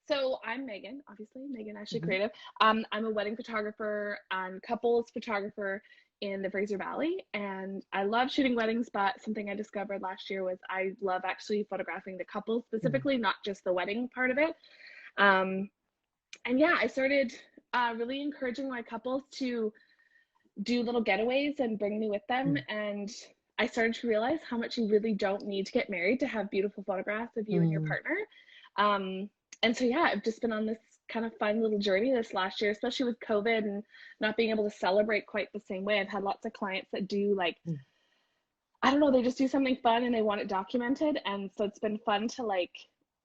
So I'm Megan, obviously, Megan Ashley Mhm. Creative. I'm a wedding photographer and couples photographer in the Fraser Valley, and I love shooting weddings, but something I discovered last year was I love actually photographing the couple Mhm. specifically, not just the wedding part of it. Um, and yeah, I started really encouraging my couples to do little getaways and bring me with them. And I started to realize how much you really don't need to get married to have beautiful photographs of you and your Mhm. partner. Um, and so, yeah, I've just been on this kind of fun little journey this last year, especially with COVID and not being able to celebrate quite the same way. I've had lots of clients that do like, I don't know, they just do something fun and they want it documented. And so it's been fun to like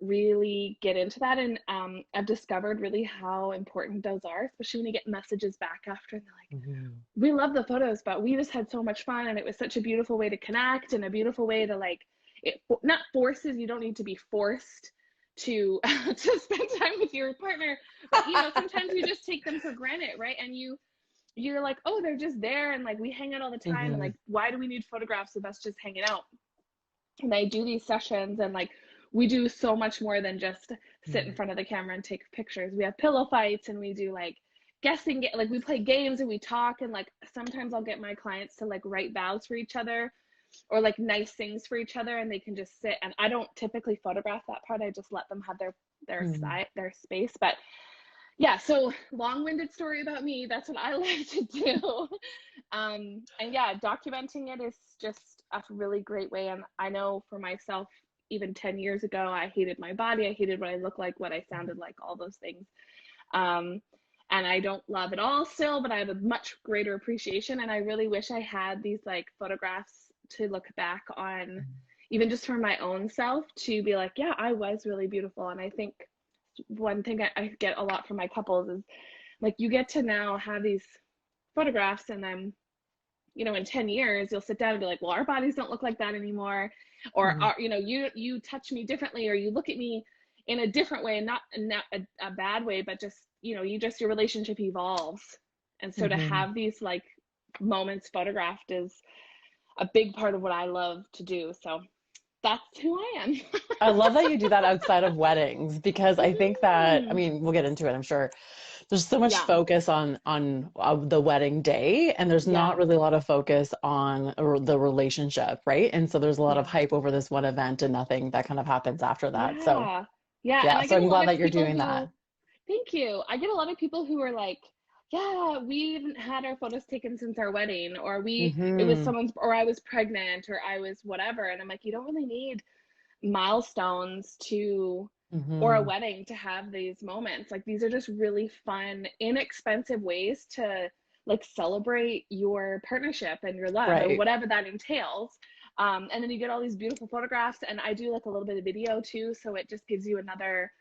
really get into that. And I've discovered really how important those are, especially when you get messages back after and they're like, Mhm. we love the photos, but we just had so much fun and it was such a beautiful way to connect and a beautiful way to like it not forces you don't need to be forced to to spend time with your partner, but sometimes you just take them for granted, right? And you're like, oh, they're just there and like we hang out all the time and Mhm. like why do we need photographs of us just hanging out? And I do these sessions and like we do so much more than just sit in Mhm. front of the camera and take pictures. We have pillow fights and we do like guessing, like we play games and we talk, and like sometimes I'll get my clients to like write vows for each other or like nice things for each other, and they can just sit, and I don't typically photograph that part. I just let them have Mhm. their space. But yeah, so long-winded story about me. That's what I like to do. And yeah, documenting it is just a really great way. And I know for myself, even 10 years ago, I hated my body. I hated what I looked like, what I sounded like, all those things. Um, and I don't love it all still, but I have a much greater appreciation. And I really wish I had these like photographs to look back on, even just for my own self, to be like, yeah, I was really beautiful. And I think one thing I get a lot from my couples is like you get to now have these photographs, and then in 10 years you'll sit down and be like, well, our bodies don't look like that anymore, or Mhm. you touch me differently, or you look at me in a different way, and not a bad way, but just your relationship evolves. And so to Mhm. have these like moments photographed is a big part of what I love to do. So that's who I am. I love that you do that outside of weddings because I think that, I Mm, mean, we'll get into it, I'm sure. There's so much yeah, focus on the wedding day, and there's yeah, not really a lot of focus on the relationship, right? And so there's a lot of yeah. hype over this one event and nothing that kind of happens after that. So, Yeah. Yeah. And yeah, I so get a I'm lot glad of that you're people doing that. who, thank you. I get a lot of people who are like, yeah, we haven't had our photos taken since our wedding, or it was Hmm. someone's, or I was pregnant, or I was whatever. And I'm like, you don't really need milestones or a Hmm. wedding to have these moments. Like these are just really fun, inexpensive ways to like celebrate your partnership and your love or Right. whatever that entails. And then you get all these beautiful photographs, and I do like a little bit of video too, so it just gives you another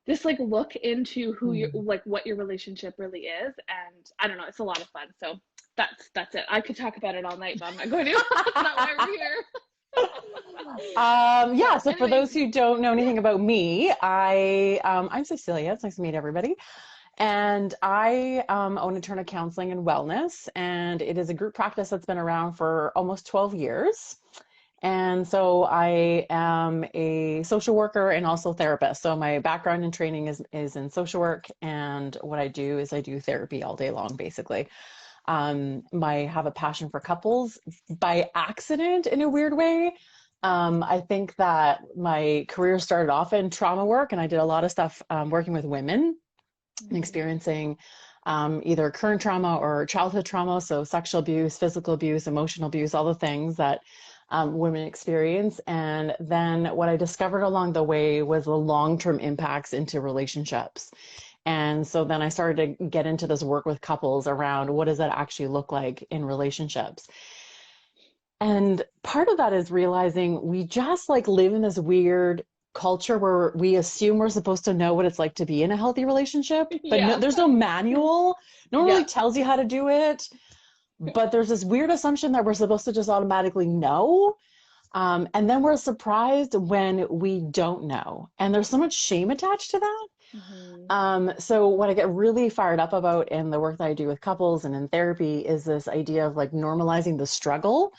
just like look into who you Mm. like what your relationship really is. And I don't know, it's a lot of fun. So that's it. I could talk about it all night, but I'm not going to. That's not why we're here. Yeah, So so for anyways, those who don't know yeah. anything about me, I'm Cecilia. It's nice to meet everybody. And I own Eternal Counseling and Wellness, and it is a group practice that's been around for almost 12 years. And so I am a social worker and also therapist. So my background and training is in social work, and what I do is I do therapy all day long, basically. I have a passion for couples by accident in a weird way. I think that my career started off in trauma work, and I did a lot of stuff working with women and Mm-hmm. experiencing either current trauma or childhood trauma, so sexual abuse, physical abuse, emotional abuse, all the things that women experience. And then what I discovered along the way was the long-term impacts into relationships. And so then I started to get into this work with couples around what does that actually look like in relationships. And part of that is realizing we just like live in this weird culture where we assume we're supposed to know what it's like to be in a healthy relationship, but no, Yeah. there's no manual. No one really Yeah. tells you how to do it. But there's this weird assumption that we're supposed to just automatically know. And then we're surprised when we don't know. And there's so much shame attached to that. Mm-hmm. So what I get really fired up about in the work that I do with couples and in therapy is this idea of like normalizing the struggle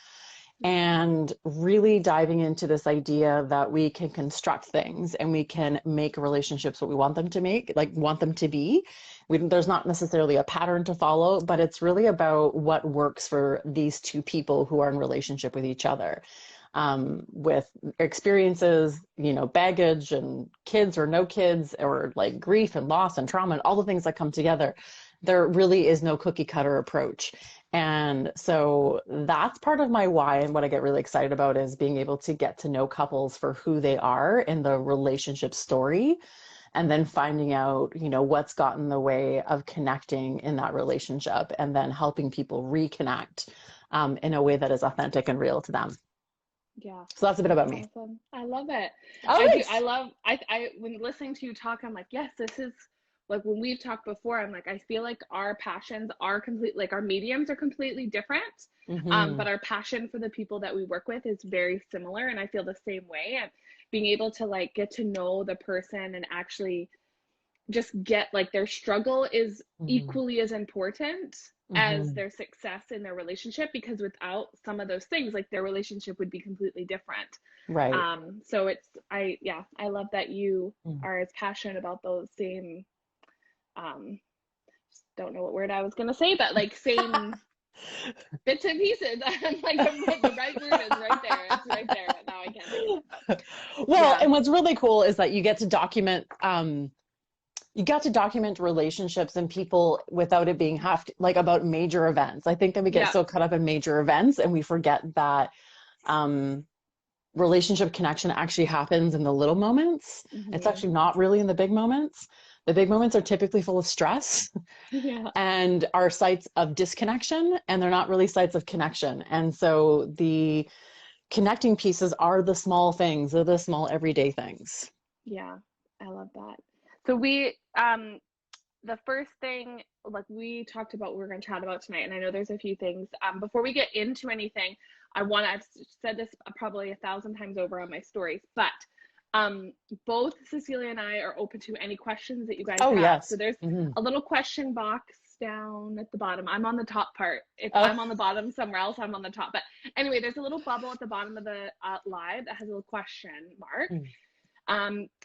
and really diving into this idea that we can construct things and we can make relationships what we want them to make, like want them to be. There's not necessarily a pattern to follow, but it's really about what works for these two people who are in relationship with each other, with experiences, baggage and kids or no kids, or like grief and loss and trauma and all the things that come together. There really is no cookie cutter approach. And so that's part of my why, and what I get really excited about is being able to get to know couples for who they are in the relationship story, and then finding out, what's got in the way of connecting in that relationship, and then helping people reconnect in a way that is authentic and real to them. Yeah. So that's a bit about me. Awesome. I love it. Oh, I do. thanks. I love, when listening to you talk, I'm like, yes, this is like when we've talked before, I'm like, I feel like our passions are complete, like our mediums are completely different. But our passion for the people that we work with is very similar. And I feel the same way. And being able to like get to know the person and actually just get like their struggle is equally as important as their success in their relationship, because without some of those things, like their relationship would be completely different. Right. So I love that you are as passionate about those same, don't know what word I was gonna say, but like same bits and pieces. I'm like, the right word is right there. It's right there, but now I can't think of it. But, well, and what's really cool is that you get to document relationships and people without it being like about major events. I think that we get so caught up in major events and we forget that relationship connection actually happens in the little moments. It's actually not really in the big moments. The big moments are typically full of stress and are sites of disconnection, and they're not really sites of connection. And so the connecting pieces are the small things, they're the small everyday things. Yeah, I love that. So the first thing, like we talked about, we're going to chat about tonight, and I know there's a few things. Before we get into anything, I've said this probably 1,000 times over on my stories, but both Cecilia and I are open to any questions that you guys have. Yes. So there's a little question box down at the bottom. I'm on the top part. If I'm on the bottom somewhere else, I'm on the top. But anyway, there's a little bubble at the bottom of the live that has a little question mark.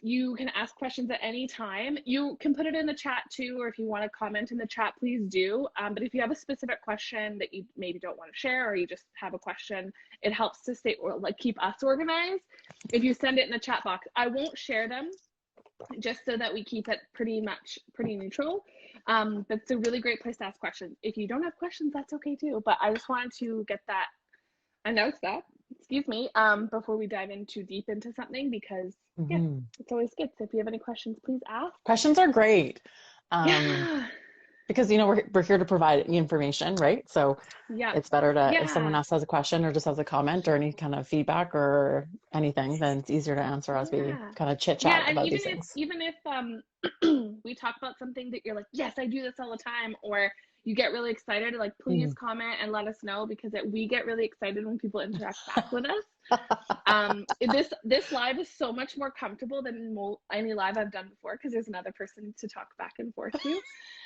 You can ask questions at any time. You can put it in the chat too, or if you want to comment in the chat, please do. But if you have a specific question that you maybe don't want to share, or you just have a question, it helps to stay or like keep us organized. If you send it in the chat box, I won't share them, just so that we keep it pretty neutral. But it's a really great place to ask questions. If you don't have questions, that's okay too. But I just wanted to get that, announce that, excuse me, before we dive in too deep into something, because it's always good. So if you have any questions, please ask. Questions are great. Because we're here to provide information, right? So it's better to, if someone else has a question or just has a comment or any kind of feedback or anything, then it's easier to answer as we kind of chit chat about these things. Even if we talk about something that you're like, yes, I do this all the time, or you get really excited, like please comment and let us know, because we get really excited when people interact back with us. This live is so much more comfortable than any live I've done before, because there's another person to talk back and forth to.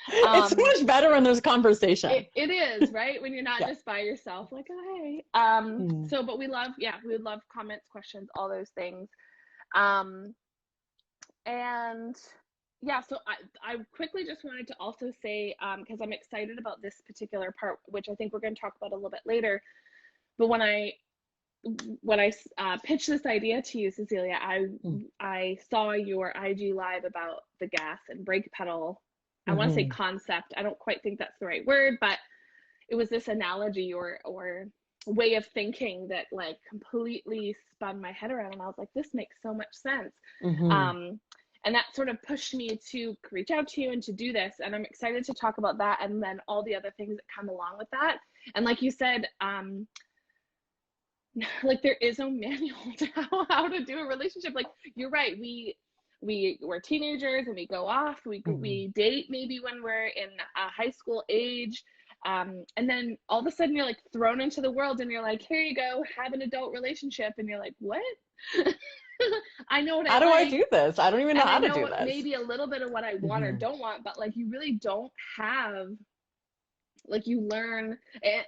It's so much better when there's conversation. It is, right? When you're not just by yourself, like, oh, hey. So, but we would love comments, questions, all those things. And yeah, so I quickly just wanted to also say, because I'm excited about this particular part, which I think we're going to talk about a little bit later. But when I pitched this idea to you, Cecilia, I saw your IG live about the gas and brake pedal. I want to say concept. I don't quite think that's the right word, but it was this analogy or way of thinking that like completely spun my head around, and I was like, this makes so much sense. And that sort of pushed me to reach out to you and to do this. And I'm excited to talk about that, and then all the other things that come along with that. And like you said, like there is no manual to how to do a relationship. Like you're right. We're teenagers and we go off, we date maybe when we're in a high school age. And then all of a sudden you're like thrown into the world and you're like, here you go, have an adult relationship. And you're like, what? I know what how do I do this? I don't even know how to do this. Maybe a little bit of what I want or don't want, but like you really don't have like you learn,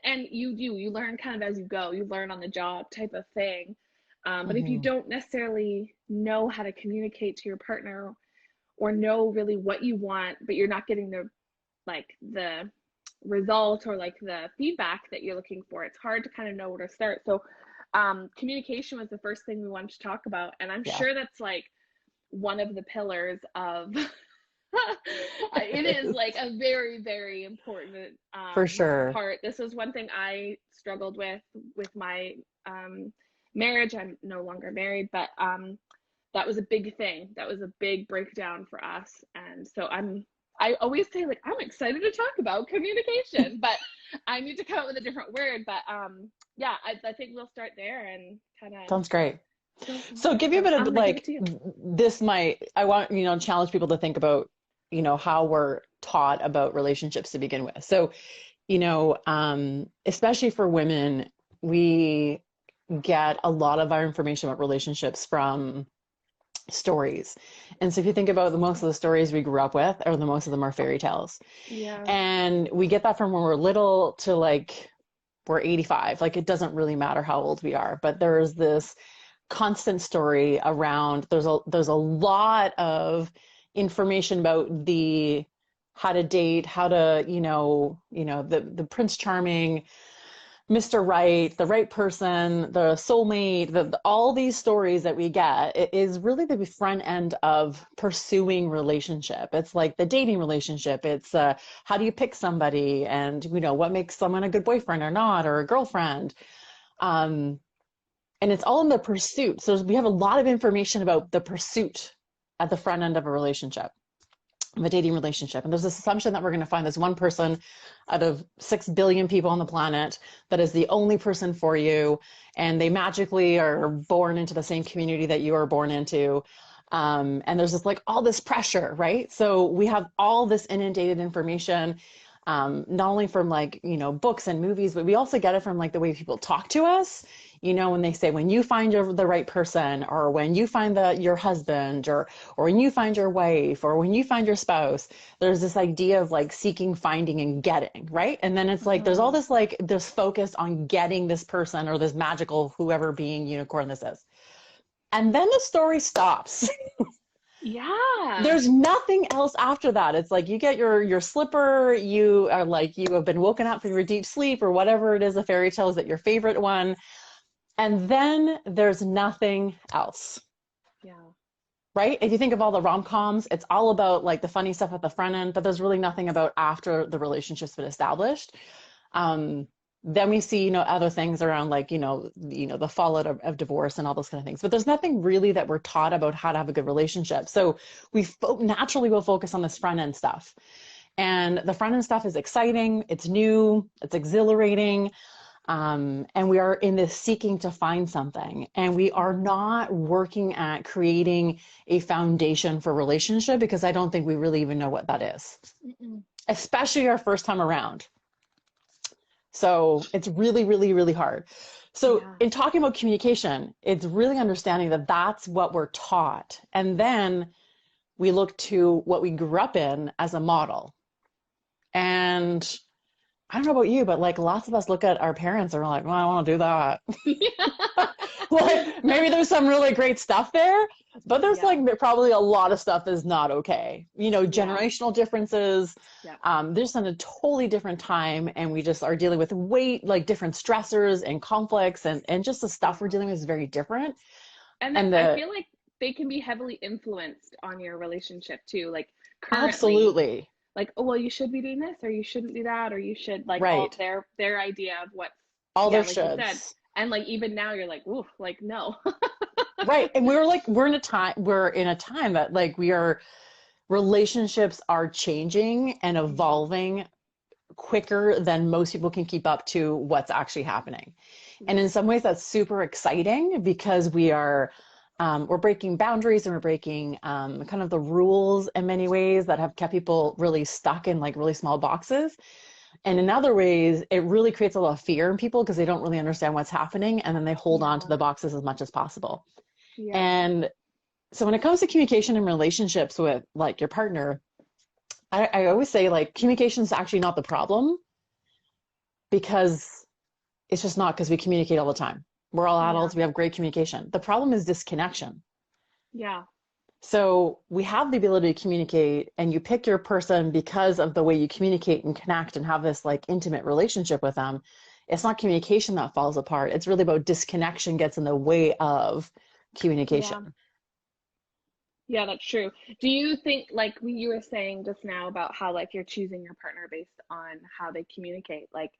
and you learn kind of as you go, you learn on the job type of thing. But if you Hmm. don't necessarily know how to communicate to your partner or know really what you want, but you're not getting the result or like the feedback that you're looking for, it's hard to kind of know where to start. So communication was the first thing we wanted to talk about, and I'm Yeah, sure that's like one of the pillars of it is like a very, very important for sure. part. This was one thing I struggled with my marriage. I'm no longer married, but that was a big thing. That was a big breakdown for us. And so I always say like I'm excited to talk about communication, but I need to come up with a different word. But yeah, I think we'll start there and kind of Sounds great. go from So there. give you a So bit I'm of gonna give it like to you. this might, I want, challenge people to think about, how we're taught about relationships to begin with. So, especially for women, we get a lot of our information about relationships from stories. And so if you think about the most of the stories we grew up with, or the most of them are fairy tales. Yeah. And we get that from when we're little to like we're 85. Like it doesn't really matter how old we are, but there's this constant story around there's a lot of information about the how to date, how to, the Prince Charming, Mr. Right, the right person, the soulmate, all these stories that we get, it is really the front end of pursuing relationship. It's like the dating relationship. It's how do you pick somebody, and what makes someone a good boyfriend or not, or a girlfriend. Um, and it's all in the pursuit. So we have a lot of information about the pursuit at the front end of a relationship, of a dating relationship. And there's this assumption that we're going to find this one person out of 6 billion people on the planet that is the only person for you. And they magically are born into the same community that you are born into. And there's just like all this pressure, right? So we have all this inundated information, not only from like, books and movies, but we also get it from like the way people talk to us. When they say, when you find the right person, or when you find your husband, or when you find your wife, or when you find your spouse, there's this idea of like seeking, finding, and getting, right? And then it's like there's all this like this focus on getting this person or this magical whoever being unicorn this is. And then the story stops. Yeah. There's nothing else after that. It's like you get your slipper, you are like you have been woken up from your deep sleep, or whatever it is, the fairy tale is that your favorite one. And then there's nothing else. Yeah. Right? If you think of all the rom-coms, it's all about like the funny stuff at the front end, but there's really nothing about after the relationship's been established. Then we see, other things around like, the fallout of divorce and all those kind of things. But there's nothing really that we're taught about how to have a good relationship. So we naturally will focus on this front end stuff. And the front end stuff is exciting, it's new, it's exhilarating. And we are in this seeking to find something, and we are not working at creating a foundation for relationship, because I don't think we really even know what that is, Mm-mm. especially our first time around. So it's really, really, really hard. So Yeah. in talking about communication, it's really understanding that that's what we're taught. And then we look to what we grew up in as a model. And I don't know about you, but like lots of us look at our parents and we're like, well, I don't want to do that. Like maybe there's some really great stuff there, but there's Yeah. like probably a lot of stuff is not okay. Yeah. Generational differences. Yeah. They're just in a totally different time, and we just are dealing with like different stressors and conflicts, and just the stuff we're Yeah. dealing with is very different. And And I the feel like they can be heavily influenced on your relationship too. Like currently, absolutely like, oh well, you should be doing this, or you shouldn't do that, or you should like all right, their idea of what's, all yeah, their like you said. shoulds. And like even now you're like, ooh, like no. Right. And we're in a time that like relationships are changing and Mhm. evolving quicker than most people can keep up to what's actually happening. And Yeah. in some ways that's super exciting, because we're breaking boundaries, and we're breaking kind of the rules in many ways that have kept people really stuck in like really small boxes. And in other ways, it really creates a lot of fear in people because they don't really understand what's happening, and then they hold on to Yeah. the boxes as much as possible. Yeah. And so when it comes to communication and relationships with like your partner, I always say like communication is actually not the problem. because it's just not, because we communicate all the time. We're all Yeah. adults. We have great communication. The problem is disconnection. Yeah. So we have the ability to communicate, and you pick your person because of the way you communicate and connect and have this like intimate relationship with them. It's not communication that falls apart. It's really about disconnection gets in the way of Yeah. communication. Yeah, that's true. Do you think, like when you were saying just now about how like you're choosing your partner based on how they communicate, like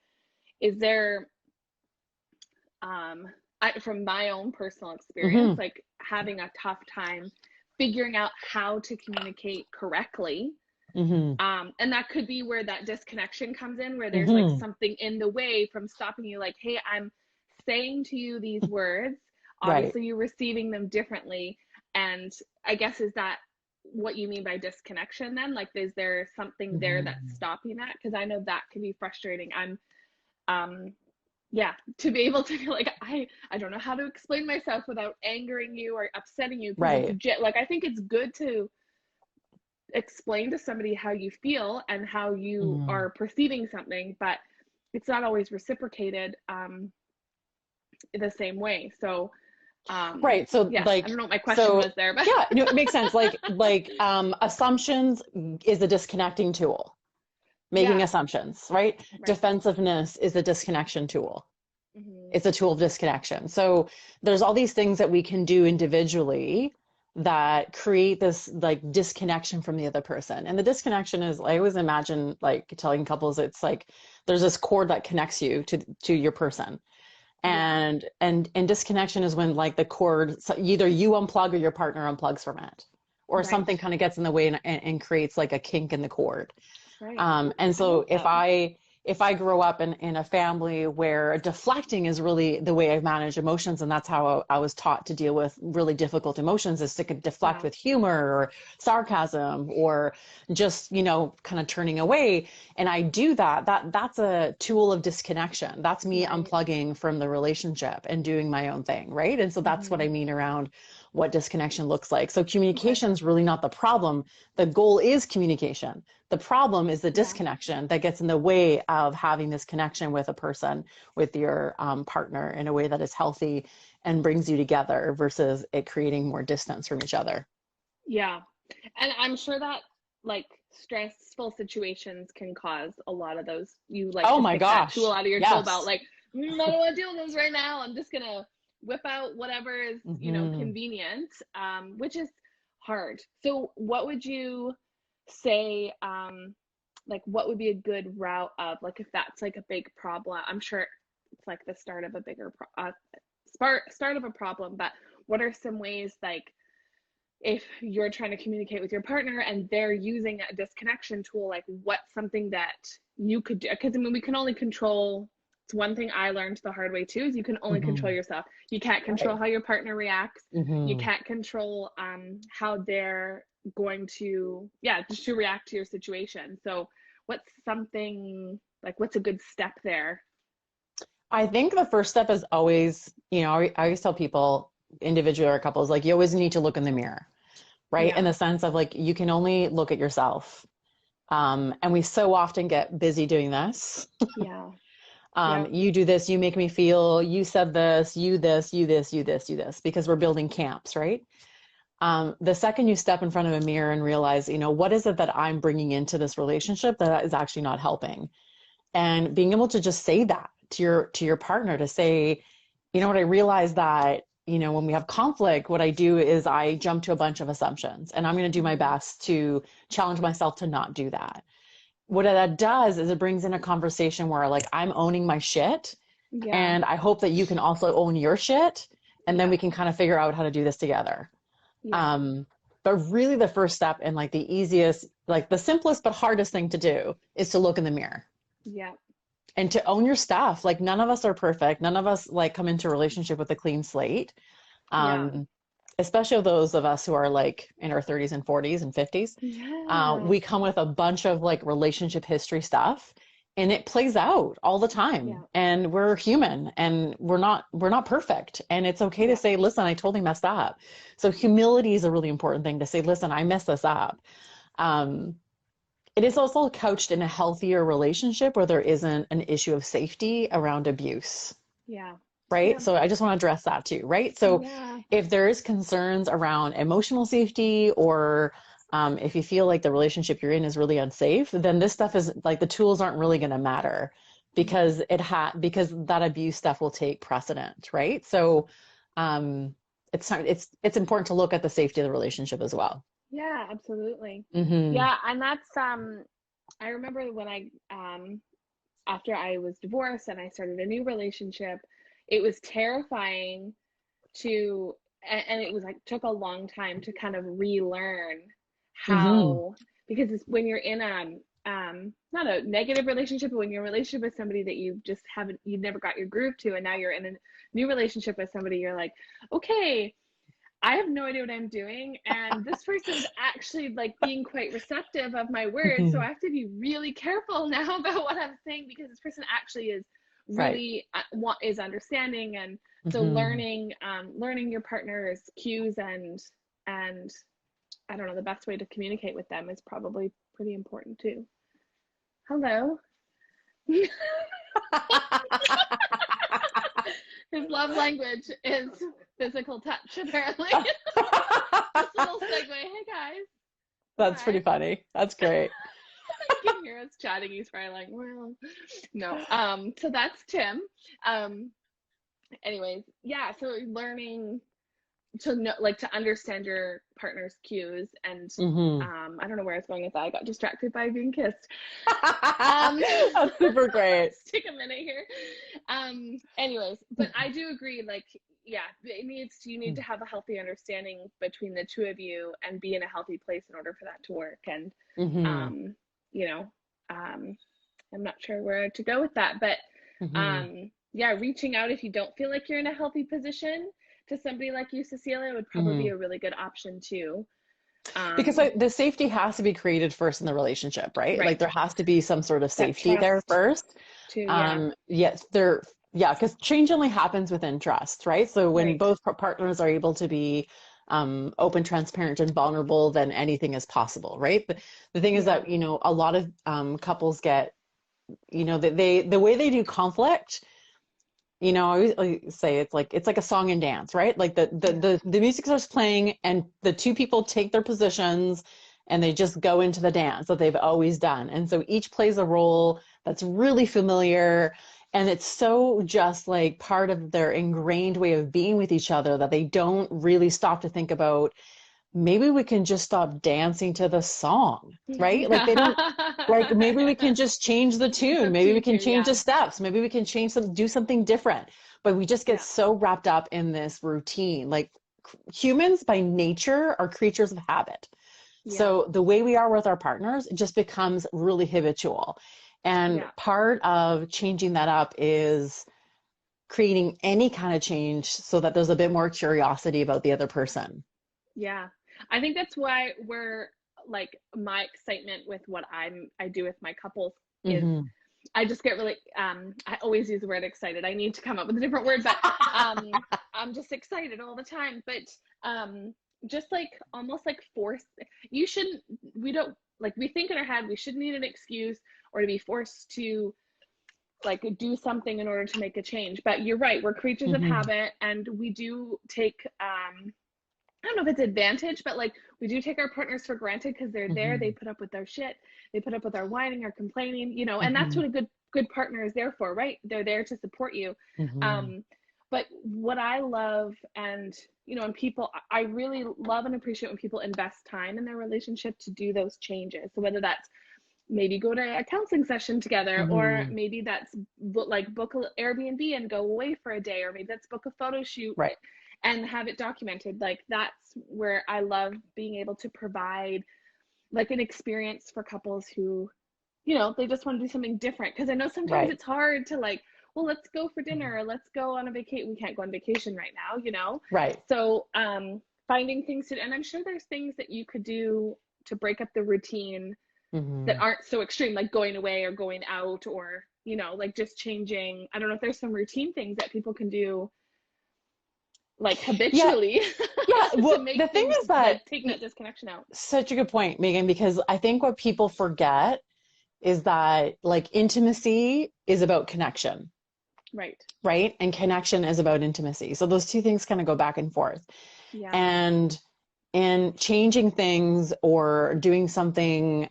is there from my own personal experience, Hmm. like having a tough time figuring out how to communicate correctly. Hmm. And that could be where that disconnection comes in, where there's like Hmm. something in the way from stopping you, like, hey, I'm saying to you these words. Right. Obviously, you're receiving them differently. And I guess, is that what you mean by disconnection then? Like, is there something there that's Hmm. stopping that? Because I know that can be frustrating. Um, yeah, to be able to be like, I don't know how to explain myself without angering you or upsetting you, because Right. it's like, I think it's good to explain to somebody how you feel and how you Mm. are perceiving something, but it's not always reciprocated the same way. So Right. So yeah, I don't like, know what my question so was there, but yeah, no, it makes sense. Assumptions is a disconnecting tool. Making yeah, assumptions, right? right. Defensiveness is a disconnection tool. Hmm. It's a tool of disconnection. So there's all these things that we can do individually that create this like disconnection from the other person. And the disconnection is, I always imagine like telling couples, it's like there's this cord that connects you to your person. Yeah, And disconnection is when like the cord, so either you unplug or your partner unplugs from it, or right, something kind of gets in the way and creates like a kink in the cord. right. And I love so if that. I grow up in a family where deflecting is really the way I've managed emotions, and that's how I was taught to deal with really difficult emotions, is to deflect Yeah, with humor or sarcasm or just, kind of turning away. And I do that's a tool of disconnection. That's me right. unplugging from the relationship and doing my own thing, right? And so that's what Hmm. I mean around what disconnection looks like. So Okay. communication is really not the problem. The goal is communication. The problem is the Yeah. disconnection that gets in the way of having this connection with a person, with your partner, in a way that is healthy and brings you together versus it creating more distance from each other. Yeah. And I'm sure that like stressful situations can cause a lot of those. You like Oh to my pick that tool gosh. out of your tool belt, Yes. like, I don't want to deal with this right now. I'm just gonna whip out whatever is, Hmm. convenient, which is hard. So what would you say, like what would be a good route of, like, if that's like a big problem? I'm sure it's like the start of a bigger start of a problem, but what are some ways, like, if you're trying to communicate with your partner and they're using a disconnection tool, like what's something that you could do? Because I mean, we can only control, it's one thing I learned the hard way too, is you can only control Hmm. yourself. You can't control Right. how your partner reacts. You Hmm. can't control how they're going to, yeah, just to react to your situation. So what's something, like, what's a good step there? I think the first step is always, I always tell people, individual or couples, like you always need to look in the mirror, right? In Yeah, the sense of like you can only look at yourself. And we so often get busy doing this. yeah, yeah, You do this, you make me feel, you said this, you this, you this, you this, you this, because we're building camps, right? The second you step in front of a mirror and realize, what is it that I'm bringing into this relationship that is actually not helping? And being able to just say that to your partner, to say, what I realize that, when we have conflict, what I do is I jump to a bunch of assumptions, and I'm going to do my mm-hmm. best to challenge myself to not do that. What that does is it brings in a conversation where like I'm owning my shit, Yeah, and I hope that you can also own your shit, and then yeah, we can kind of figure out how to do this together. yeah, um but really the first step, and like the easiest, like the simplest but hardest thing to do, is to look in the mirror yeah, and to own your stuff. Like none of us are perfect. None of us like come into a relationship with a clean slate. yeah, um Especially those of us who are like in our 30s and 40s and 50s. yeah, We come with a bunch of like relationship history stuff, and it plays out all the time, yeah, and we're human, and we're not perfect, and it's okay to yeah, say, listen, I totally messed up. So humility is a really important thing, to say, listen, I messed this up. um it is also couched in a healthier relationship where there isn't an issue of safety around abuse, Yeah. right? Yeah. So I just want to address that too, right? So Yeah. if there is concerns around emotional safety, or if you feel like the relationship you're in is really unsafe, then this stuff is like, the tools aren't really going to matter, because because that abuse stuff will take precedent, right? So it's important to look at the safety of the relationship as well. Yeah, absolutely. Hmm. Yeah, and that's I remember when I after I was divorced and I started a new relationship, it was terrifying to and it was like took a long time to kind of relearn Hmm. how, because it's when you're in a not a negative relationship, but when you're in a relationship with somebody that you've never got your groove to, and now you're in a new relationship with somebody, you're like, okay, I have no idea what I'm doing, and this person is actually like being quite receptive of my words, so I have to be really careful now about what I'm saying, because this person actually is Right. really is understanding. And so Hmm. learning your partner's cues, and I don't know, the best way to communicate with them is probably pretty important too. Hello. His love language is physical touch, apparently. Just a little segue. Hey guys. That's Hi. pretty funny. That's great. You can hear us chatting. He's probably like, well, no. So that's Tim. Um, anyways, yeah. So learning to know, like, to understand your partner's cues, and Hmm. I don't know where I was going with that. I got distracted by being kissed. Um, That's super great. let's take a minute here. Anyways, but I do agree, like, yeah, you need to have a healthy understanding between the two of you and be in a healthy place in order for that to work. And, Hmm. um, you know, um, I'm not sure where to go with that, but, Hmm. yeah, reaching out if you don't feel like you're in a healthy position to somebody like you, Cecilia, would probably be Hmm. a really good option too. Because Um, like, the safety has to be created first in the relationship, right? Like right. there has to be some sort of That safety there trust first. too. Yeah. Yes, yeah, because change only happens within trust, right? So when Right. both partners are able to be open, transparent, and vulnerable, then anything is possible, right? But the thing is Yeah. that, a lot of couples get, that the way they do conflict, I always say it's like a song and dance, right? Like Yeah. the music starts playing and the two people take their positions and they just go into the dance that they've always done. And so each plays a role that's really familiar, and it's so just like part of their ingrained way of being with each other that they don't really stop to think about, maybe we can just stop dancing to the song, right? Like they don't, like maybe we can just change the tune, maybe we Substitute can too. change Yeah. the steps, maybe we can do something different. But we just get Yeah. so wrapped up in this routine. Like humans by nature are creatures of habit. Yeah. So the way we are with our partners, it just becomes really habitual. And Yeah. part of changing that up is creating any kind of change so that there's a bit more curiosity about the other person. Yeah. I think that's why we're like, my excitement with what I do with my couples is, Hmm. I just get really I always use the word excited. I need to come up with a different word, but I'm just excited all the time. But just like almost like force, you shouldn't we don't like, we think in our head we shouldn't need an excuse or to be forced to like do something in order to make a change. But you're right, we're creatures of Hmm. habit, and we do take I don't know if it's advantage, but like, we do take our partners for granted because they're there. They Hmm. put up with our shit. They put up with our whining, our complaining, and that's Hmm. what a good partner is there for, right? They're there to support you. Hmm. Um, but what I love, and and people, I really love and appreciate when people invest time in their relationship to do those changes. So whether that's maybe go to a counseling session together, or Hmm. maybe that's like book an Airbnb and go away for a day, or maybe that's book a photo shoot Right. and have it documented. Like, that's where I love being able to provide like an experience for couples who, they just want to do something different. Because I know sometimes Right. it's hard to like, well, let's go for dinner, or let's go on a vacation. We can't go on vacation right now. Right. So finding things to, and I'm sure there's things that you could do to break up the routine that Hmm. aren't so extreme, like going away or going out, or like just changing. I don't know if there's some routine things that people can do like Yeah. habitually Yeah. to Well, make the thing things is that like take that disconnection out. such a good point, Megan, because I think what people forget is that like intimacy is about connection, Right. right? And connection is about intimacy. So those two things kind of go back and forth. Yeah. And changing things or doing something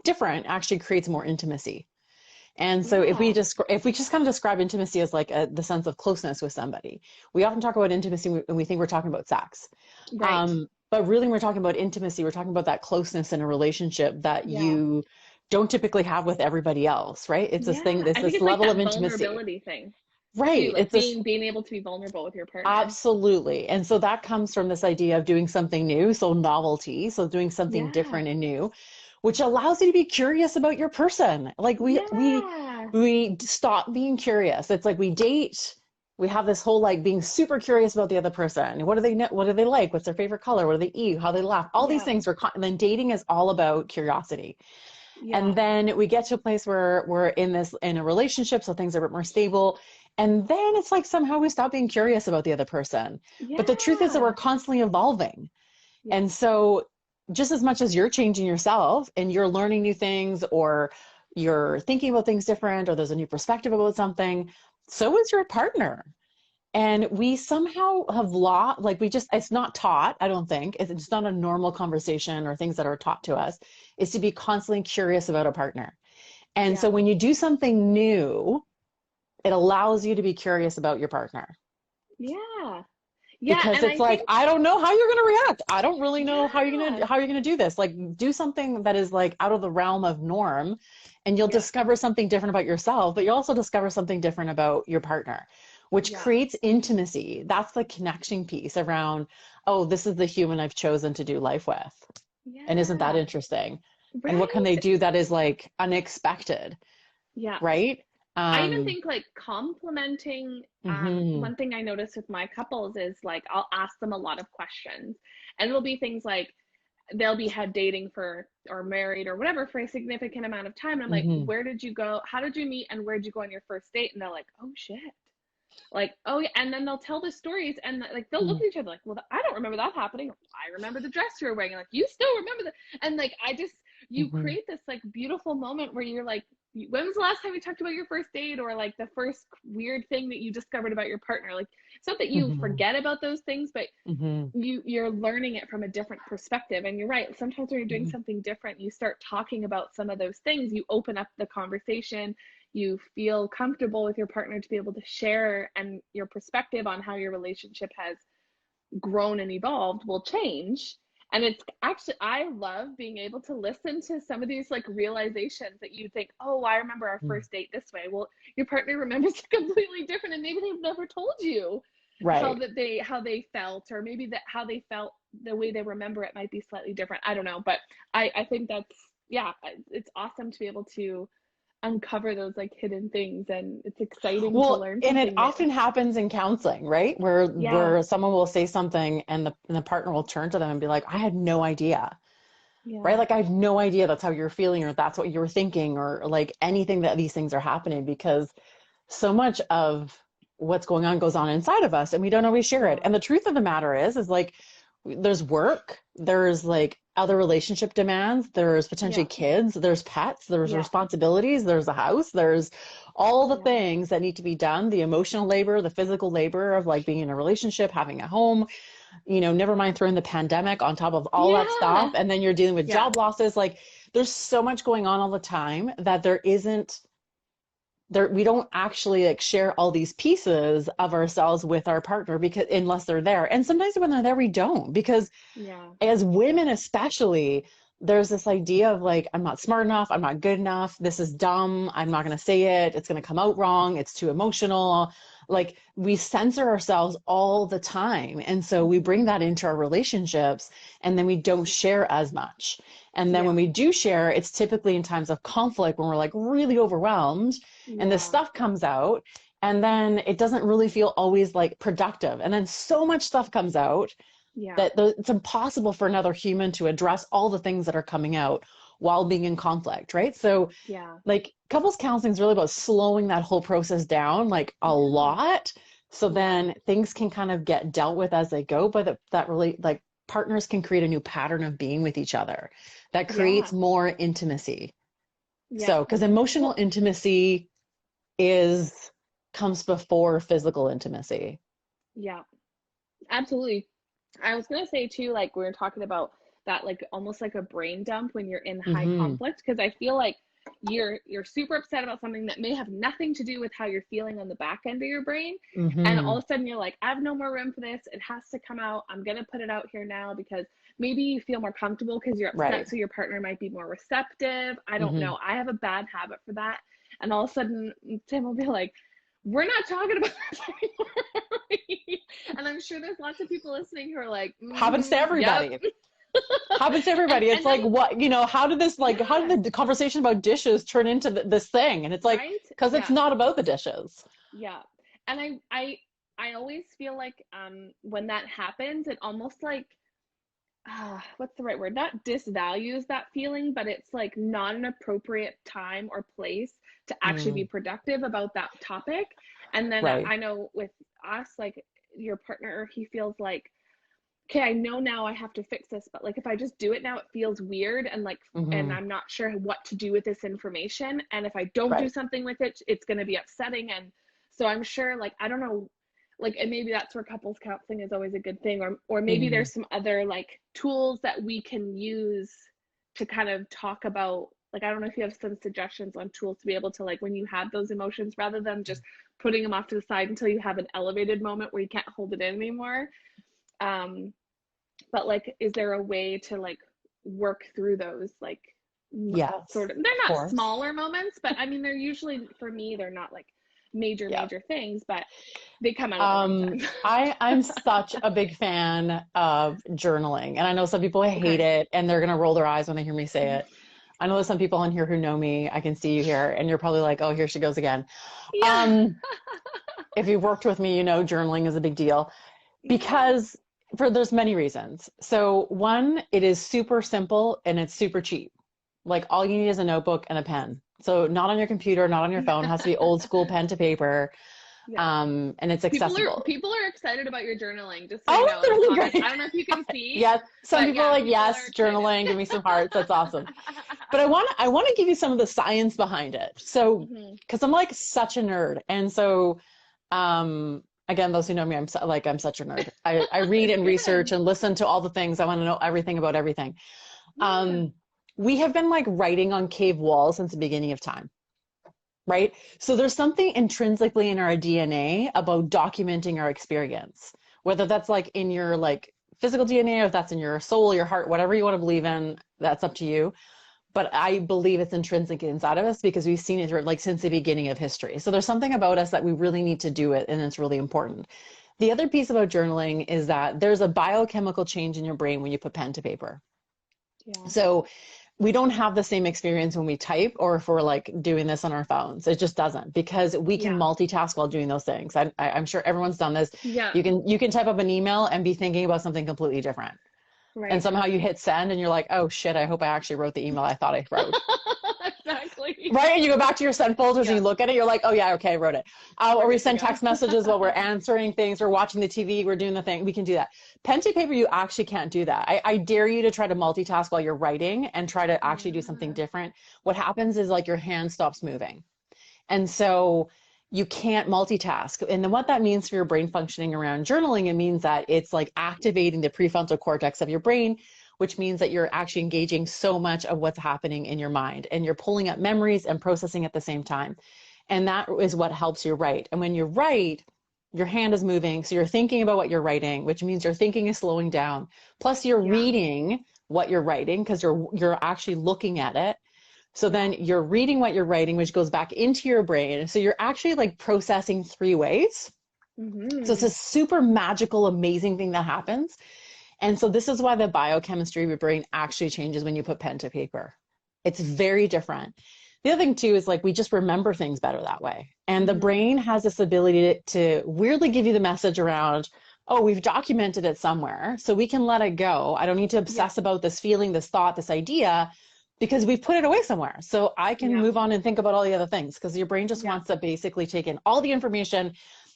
different actually creates more intimacy. And so Yeah. if we just kind of describe intimacy as like the sense of closeness with somebody, we often talk about intimacy when we think we're talking about sex. Right. But really, when we're talking about intimacy, we're talking about that closeness in a relationship that Yeah. you don't typically have with everybody else, right? It's this thing, Yeah. this I think this it's like level of that intimacy, vulnerability thing too, right? like It's this being able to be vulnerable with your partner. absolutely, and so that comes from this idea of doing something new, so novelty, so doing something Yeah. different and new, which allows you to be curious about your person. Like Yeah. we stop being curious. It's like we date, we have this whole like being super curious about the other person. What do they know? What do they like? What's their favorite color? What do they eat? How they laugh? All these Yeah. things and then dating is all about curiosity. And Yeah. then we get to a place where we're in a relationship, so things are a bit more stable. And then it's like somehow we stop being curious about the other person. But the truth is that we're Yeah. constantly evolving. Yes. And so, just as much as you're changing yourself and you're learning new things, or you're thinking about things different, or there's a new perspective about something, so is your partner. And we somehow have lost, like, it's not taught, I don't think. It's not a normal conversation or things that are taught to us, is to be constantly curious about a partner. And so, Yeah. when you do something new, it allows you to be curious about your partner, Yeah. Yeah. because And it's I like, think, I don't know how you're going to react. I don't really know yeah. how you're going to do this. Like, do something that is like out of the realm of norm, and you'll Yeah. discover something different about yourself, but you'll also discover something different about your partner, which Yeah. creates intimacy. That's the connection piece around, oh, this is the human I've chosen to do life with. And isn't that Yeah. interesting? And what can they Right. do that is like unexpected, Yeah. right? I even Um, think like complimenting, mhm, one thing I notice with my couples is like I'll ask them a lot of questions. And it'll be things like they'll be had dating for or married or whatever for a significant amount of time. And I'm like, mhm, where did you go? How did you meet? And where did you go on your first date? And they're like, oh shit. Like, oh yeah, and then they'll tell the stories and like they'll look mhm, at each other like, well, I don't remember that happening. I remember the dress you were wearing. Like, you still remember that? And like, I just you mhm, create this like beautiful moment where you're like, when was the last time you talked about your first date or like the first weird thing that you discovered about your partner? Like, it's not that you mhm, forget about those things, but mhm, you're learning it from a different perspective. And you're right, sometimes when you're doing mhm. something different, you start talking about some of those things, you open up the conversation, you feel comfortable with your partner to be able to share, and your perspective on how your relationship has grown and evolved will change. And it's actually, I love being able to listen to some of these like realizations that you think, oh, I remember our Mhm. first date this way. Well, your partner remembers it completely different, and maybe they've never told you Right. how they felt, or maybe that how they felt, the way they remember it might be slightly different. I don't know, but I think that's, yeah, it's awesome to be able to uncover those like hidden things, and it's exciting to Well, learn and it something new. often happens in counseling, right? Where Yeah. someone will say something and the partner will turn to them and be like, I had no idea. Right? Yeah. Like I had no idea that's how you're feeling, or that's what you were thinking, or like anything, that these things are happening, because so much of what's going on goes on inside of us and we don't always share it. Yeah. And the truth of the matter is like there's work, there's like other relationship demands, there's potentially Yeah. kids, there's pets, there's Yeah. responsibilities, there's a house, there's all the Yeah. things that need to be done, the emotional labor, the physical labor of like being in a relationship, having a home, never mind throwing the pandemic on top of all that stuff. Yeah. And then you're dealing with Yeah. job losses. Like there's so much going on all the time that we don't actually like share all these pieces of ourselves with our partner, because unless they're there. And sometimes when they're there, we don't, because Yeah. as women especially, there's this idea of like, I'm not smart enough, I'm not good enough, this is dumb, I'm not going to say it, it's going to come out wrong, it's too emotional. Like we censor ourselves all the time, and so we bring Hmm. that into our relationships, and then we don't share as much. And then when Yeah. we do share, it's typically in times of conflict when we're like really overwhelmed and this Yeah. stuff comes out, and then it doesn't really feel always like productive, and then so much stuff comes out Yeah. that it's impossible for another human to address all the things that are coming out while being in conflict, right? So Yeah. like couples counseling is really about slowing that whole process down like a Yeah. lot, So Yeah. then things can kind of get dealt with as they go, but that really, like, partners can create a new pattern of being with each other that creates Yeah. more intimacy. Yeah. So, because emotional Well, intimacy is comes before physical intimacy. yeah, absolutely. I was gonna say too, like we were talking about that, like almost like a brain dump when you're in high Mm-hmm. conflict, because I feel like you're super upset about something that may have nothing to do with how you're feeling on the back end of your brain, and all Mm-hmm. of a sudden you're like, I have no more room for this. It has to come out. I'm gonna put it out here now because maybe you feel more comfortable because you're Right. upset, so your partner might be more receptive. I don't Mm-hmm. know. I have a bad habit for that, and all of a sudden Tim will be like, we're not talking about this anymore. And I'm sure there's lots of people listening who are like, Happens to yep. everybody. Happens to and everybody. It's and like, I'm what, how did this, like, how yeah, did the conversation about dishes turn into this thing? And it's like, right? because it's Yeah, not about the dishes. yeah. And I always feel like when that happens, it almost like what's the right word? Not disvalues that feeling, but it's like not an appropriate time or place to actually be Mm, productive about that topic. And then right. I know with us, like your partner, he feels like, okay, I know now I have to fix this, but like if I just do it now, it feels weird and like, and Mm-hmm. I'm not sure what to do with this information. And if I don't do Right. something with it, it's going to be upsetting. And so I'm sure, like, I don't know, like, and maybe that's where couples counseling is always a good thing, or maybe Mm-hmm. there's some other like tools that we can use to kind of talk about. Like, I don't know if you have some suggestions on tools to be able to, like, when you have those emotions, rather than just putting them off to the side until you have an elevated moment where you can't hold it in anymore. Um, but like, is there a way to like work through those, like, Yes, sort of, they're of not course. smaller moments, but I mean, they're usually, for me, they're not like Yeah. major things, but they come out at the wrong time. I'm such a big fan of journaling, and I know some people hate Okay. it and they're gonna roll their eyes when they hear me say it. I know there's some people in here who know me. I can see you here, and you're probably like, "Oh, here she goes again." Yeah. Um, if you've worked with me, you know journaling is a big deal Yeah. because there's many reasons. So one, it is super simple and it's super cheap. Like all you need is a notebook and a pen. So not on your computer, not on your phone. It has to be old school pen to paper, Yeah. and it's accessible. People are excited about your journaling, just so you Oh, know, it's in the really comments. great. I don't know if you can see, Yes, some but people are yeah, like, people are yes, excited. journaling, give me some hearts. That's awesome. But I want to give you some of the science behind it. So, Hmm. because I'm like such a nerd, and so again, those who know me, I'm such a nerd. I read and research Good. and listen to all the things. I want to know everything about everything. Yeah. Um, we have been like writing on cave walls since the beginning of time, right? So there's something intrinsically in our DNA about documenting our experience, whether that's like in your like physical DNA or if that's in your soul, your heart, whatever you want to believe in, that's up to you. But I believe it's intrinsic inside of us because we've seen it like since the beginning of history. So there's something about us that we really need to do it, and it's really important. The other piece about journaling is that there's a biochemical change in your brain when you put pen to paper. Yeah. So we don't have the same experience when we type or if we're like doing this on our phones. It just doesn't because we can Yeah. multitask while doing those things. I'm sure everyone's done this. Yeah. You can type up an email and be thinking about something completely different. And Right. somehow you hit send and you're like, oh shit, I hope I actually wrote the email I thought I wrote. Exactly. Right? And you go back to your send folders and Yeah. you look at it, you're like, oh yeah, okay, I wrote it. We're Or we good to send go. text messages while we're answering things, we're watching the TV, we're doing the thing. We can do that. Pen to paper, you actually can't do that. I dare you to try to multitask while you're writing and try to actually do something Yeah. different. What happens is like your hand stops moving. And so you can't multitask. And then what that means for your brain functioning around journaling, it means that it's like activating the prefrontal cortex of your brain, which means that you're actually engaging so much of what's happening in your mind and you're pulling up memories and processing at the same time. And that is what helps you write. And when you write, your hand is moving. So you're thinking about what you're writing, which means your thinking is slowing down. Plus you're Yeah. reading what you're writing because you're actually looking at it. So Yeah. then you're reading what you're writing, which goes back into your brain. So you're actually like processing three ways. So it's Hmm. a super magical, amazing thing that happens. And so this is why the biochemistry of your brain actually changes when you put pen to paper. It's very different. The other thing too is like we just remember things better that way. And the Hmm. brain has this ability to weirdly give you the message around, oh, we've documented it somewhere, so we can let it go. I don't need to Yeah. obsess about this feeling, this thought, this idea, because we've put it away somewhere. So I can Yeah. move on and think about all the other things because your brain just Yeah. wants to basically take in all the information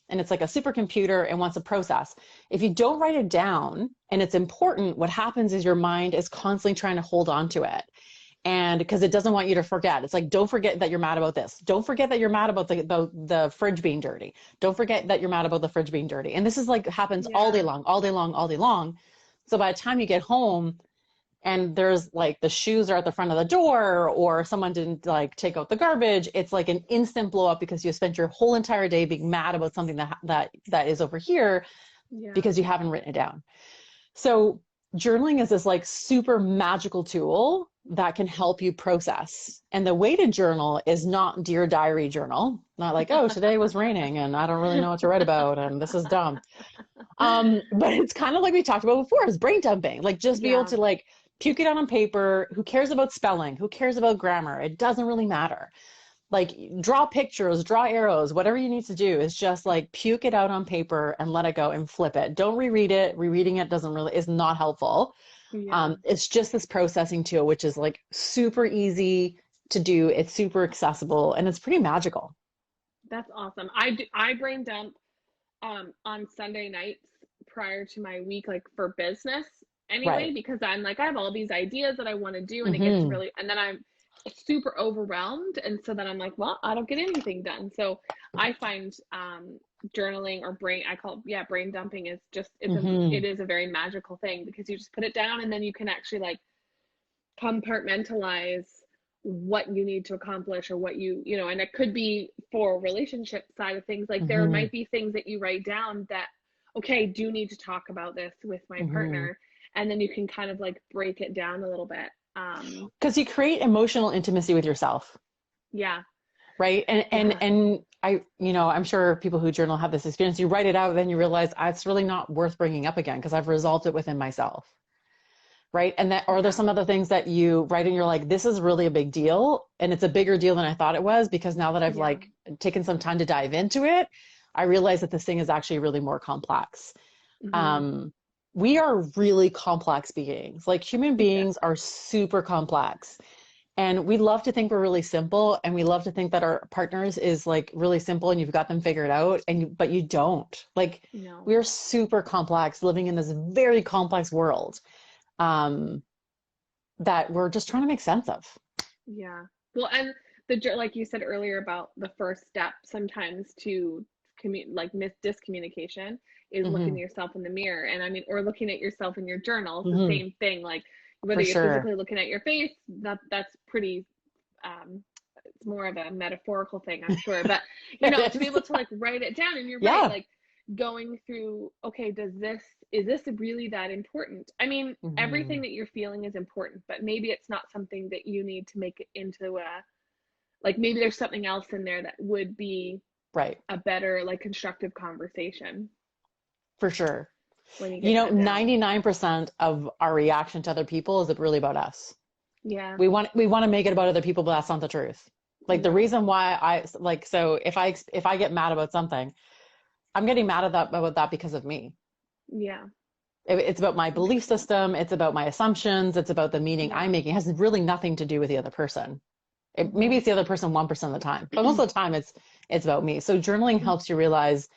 and it's like a supercomputer and wants to process. If you don't write it down and it's important, what happens is your mind is constantly trying to hold on to it. And because it doesn't want you to forget. It's like, don't forget that you're mad about this. Don't forget that you're mad about the fridge being dirty. Don't forget that you're mad about the fridge being dirty. And this is like happens all day Yeah. long, all day long, all day long. So by the time you get home, and there's like the shoes are at the front of the door, or someone didn't like take out the garbage, it's like an instant blow up because you spent your whole entire day being mad about something that is over here Yeah. because you haven't written it down. So journaling is this like super magical tool that can help you process. And the way to journal is not Dear Diary journal, not like, oh, today was raining and I don't really know what to write about and this is dumb. But it's kind of like we talked about before, is brain dumping. Like just be able Yeah. to like puke it out on paper. Who cares about spelling? Who cares about grammar? It doesn't really matter. Like draw pictures, draw arrows, whatever you need to do is just like puke it out on paper and let it go and flip it. Don't reread it. Rereading it doesn't really is not helpful. Yeah. It's just this processing tool, which is like super easy to do. It's super accessible and it's pretty magical. That's awesome. I brain dump on Sunday nights prior to my week, like for business anyway, Right. because I'm like, I have all these ideas that I want to do, and it gets Mm-hmm. really, and then I'm super overwhelmed. And so then I'm like, well, I don't get anything done. So I find journaling or I call it, yeah, brain dumping is just, Mm-hmm. it is a very magical thing because you just put it down and then you can actually like compartmentalize what you need to accomplish or what and it could be for relationship side of things, like there Mm-hmm. might be things that you write down that, okay, do need to talk about this with my Mm-hmm. partner, and then you can kind of like break it down a little bit. Because you create emotional intimacy with yourself, Yeah. right? And and Yeah. and I, I'm sure people who journal have this experience. You write it out, then you realize it's really not worth bringing up again because I've resolved it within myself, right? And that, or there's Yeah. some other things that you write and you're like, this is really a big deal, and it's a bigger deal than I thought it was because now that I've Yeah. like taken some time to dive into it, I realize that this thing is actually really more complex. Hmm. Um, we are really complex beings. Like human Yeah. beings are super complex. And we love to think we're really simple, and we love to think that our partners is like really simple and you've got them figured out, but you don't. Like No. we're super complex, living in this very complex world um, that we're just trying to make sense of. Yeah. Well, and like you said earlier about the first step sometimes to like discommunication is looking Hmm. at yourself in the mirror. And I mean, or looking at yourself in your journal, it's the Hmm. same thing. Like whether For you're sure. physically looking at your face, that's pretty um it's more of a metaphorical thing, I'm sure. But It to be is. able to like write it down, and you're right, Yeah. like going through, okay, is this really that important? I mean, everything Hmm. that you're feeling is important, but maybe it's not something that you need to make it into a, like maybe there's something else in there that would be Right. a better like constructive conversation For sure. when you get that down. 99% of our reaction to other people is really about us. Yeah. We want to make it about other people, but that's not the truth. Like the No. reason why I like, so if I get mad about something, I'm getting mad at that about that because of me. Yeah, It's about my belief 100%. system. It's about my assumptions. It's about the meaning I'm Yeah. making. It has really nothing to do with the other person. Maybe Hmm. it's the other person 1% of the time, but most of the time it's about me. So journaling helps you realize,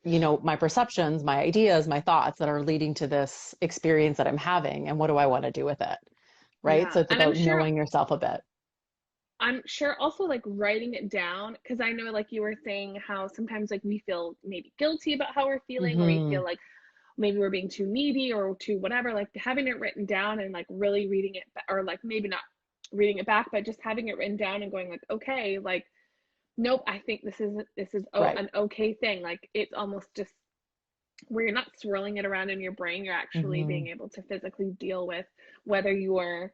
my perceptions, my ideas, my thoughts that are leading to this experience that I'm having, and what do I want to do with it? Right. So Yeah. it's And I'm about sure knowing yourself a bit. also like writing it down, because I know like you were saying how sometimes like we feel maybe guilty about how we're feeling, or we Hmm. feel like maybe we're being too needy or too whatever, like having it written down and like really reading it, or like maybe not reading it back, but just having it written down and going like, okay, like nope, I think this is Right. an okay thing. Like it's almost just where you're not swirling it around in your brain, you're actually Hmm. being able to physically deal with whether you're,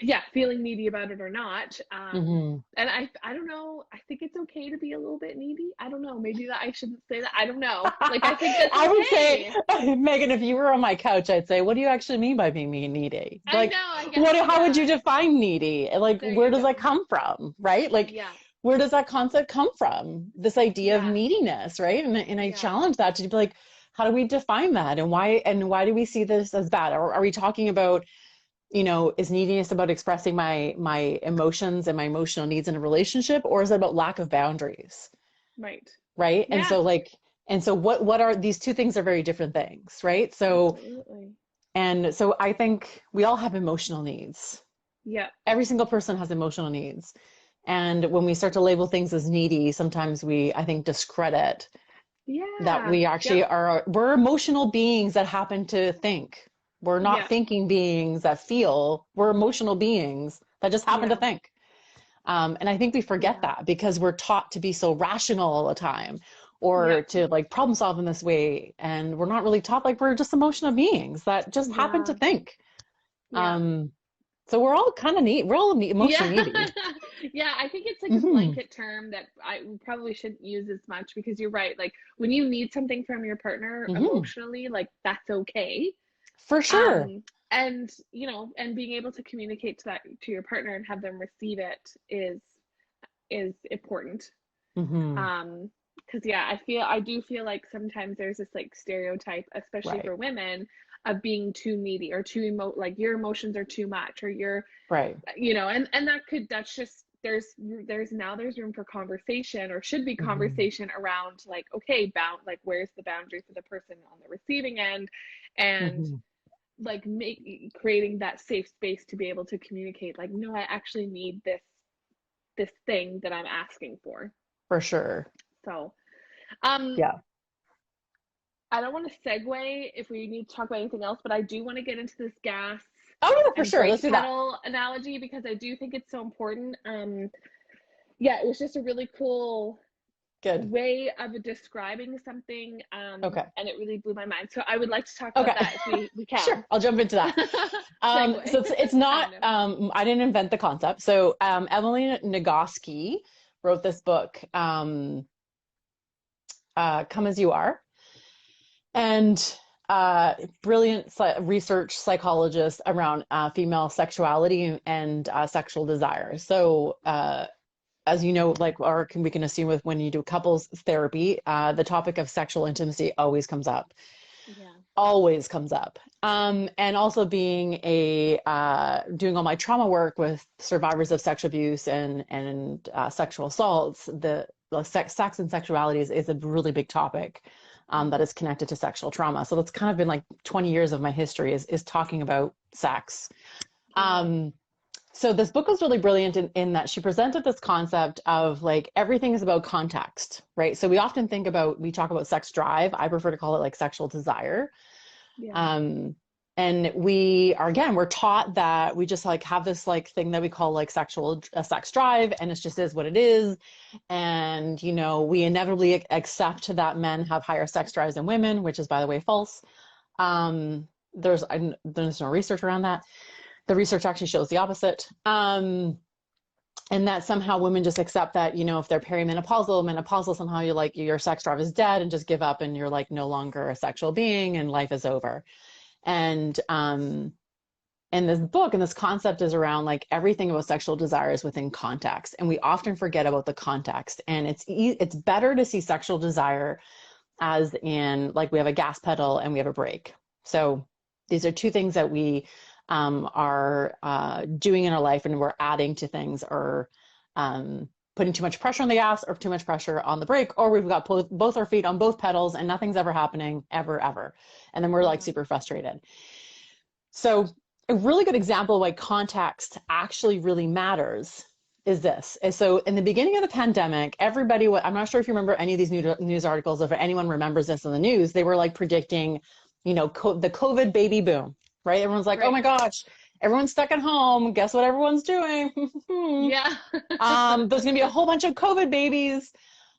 yeah, feeling needy about it or not. Hmm. And I don't know, I think it's okay to be a little bit needy. I don't know, maybe that I shouldn't say that, I don't know, like I think that's I would say, okay. Megan, if you were on my couch, I'd say, what do you actually mean by being needy? I Like, know, I guess, how would you yeah. define needy? Like, There where you does that go. come from? Right? Like, Yeah. where does that concept come from? This idea of Yeah. neediness, right? And I Yeah. challenge that to be like, how do we define that? And why do we see this as bad? Or are we talking about, is neediness about expressing my emotions and my emotional needs in a relationship, or is it about lack of boundaries? Right. right? And Yeah, so like, and so what are these two things are very different things, right? So, absolutely. and so I think we all have emotional needs. Yeah. Every single person has emotional needs. And when we start to label things as needy, sometimes we, I think, discredit that Yeah. we Yep. actually are, we're emotional beings that happen to think. We're not Yeah. thinking beings that feel. We're emotional beings that just happen to Yeah. think. And I think we forget Yeah. that because we're taught to be so rational all the time Yeah. or to like problem solve in this way. And we're not really taught like we're just emotional beings that just happen to Yeah. think. Yeah. Um, so we're all kind of neat. We're all Yeah. emotionally needy. Yeah, I think it's like a Hmm. blanket term that I probably shouldn't use as much because you're right. Like when you need something from your partner Hmm. emotionally, like that's okay. For sure. Um, and and being able to communicate to that to your partner and have them receive it is important. Hmm. Because yeah, I do feel like sometimes there's this like stereotype, especially Right. for women, of being too needy or like your emotions are too much or you're Right. and that's just there's room for conversation or should be Hmm. conversation around like okay like where's the boundary for the person on the receiving end and Hmm. like creating that safe space to be able to communicate like no, I actually need this thing that I'm asking for. For sure. So um Yeah. I don't want to segue if we need to talk about anything else, but I do want to get into this gas Oh yeah, for and sure. Let's brake do that. pedal analogy because I do think it's so important. Yeah, it was just a really cool Good. way of describing something, Okay. and it really blew my mind. So I would like to talk about Okay. that if we can. Sure. I'll jump into that. Segue, So it's not, kind of. I didn't invent the concept. So Emily Nagoski wrote this book, Come As You Are, and brilliant research psychologist around female sexuality and sexual desire. So as you know, like, we can assume with when you do couples therapy, the topic of sexual intimacy Yeah. always comes up. And also being doing all my trauma work with survivors of sexual abuse and sexual assaults, the sex and sexuality is a really big topic that Mm-hmm. is connected to sexual trauma. So that's kind of been like 20 years of my history is talking about sex. Yeah. Um, so this book was really brilliant in that she presented this concept of like everything is about context, right? So we talk about sex drive. I prefer to call it like sexual desire. Yeah. Um, and we're taught that we just like have this like thing that we call like a sex drive, and it just is what it is. And, we inevitably accept that men have higher sex drives than women, which is, by the way, false. There's no research around that. The research actually shows the opposite. And that somehow women just accept that, if they're menopausal, somehow you're like, your sex drive is dead and just give up and you're like no longer a sexual being and life is over. And in this book and this concept is around like everything about sexual desire is within context. And we often forget about the context. And it's better to see sexual desire as in like we have a gas pedal and we have a brake. So these are two things that we are doing in our life, and we're adding to things or putting too much pressure on the gas or too much pressure on the brake, or we've got both our feet on both pedals and nothing's ever happening ever. And then we're like Yeah. super frustrated. So a really good example of why context actually really matters is this. So in the beginning of the pandemic, I'm not sure if you remember any of these news articles, if anyone remembers this in the news, they were like predicting, the COVID baby boom, right? Everyone's like, oh Right. my gosh, everyone's stuck at home. Guess what everyone's doing? Yeah. There's going to be a whole bunch of COVID babies.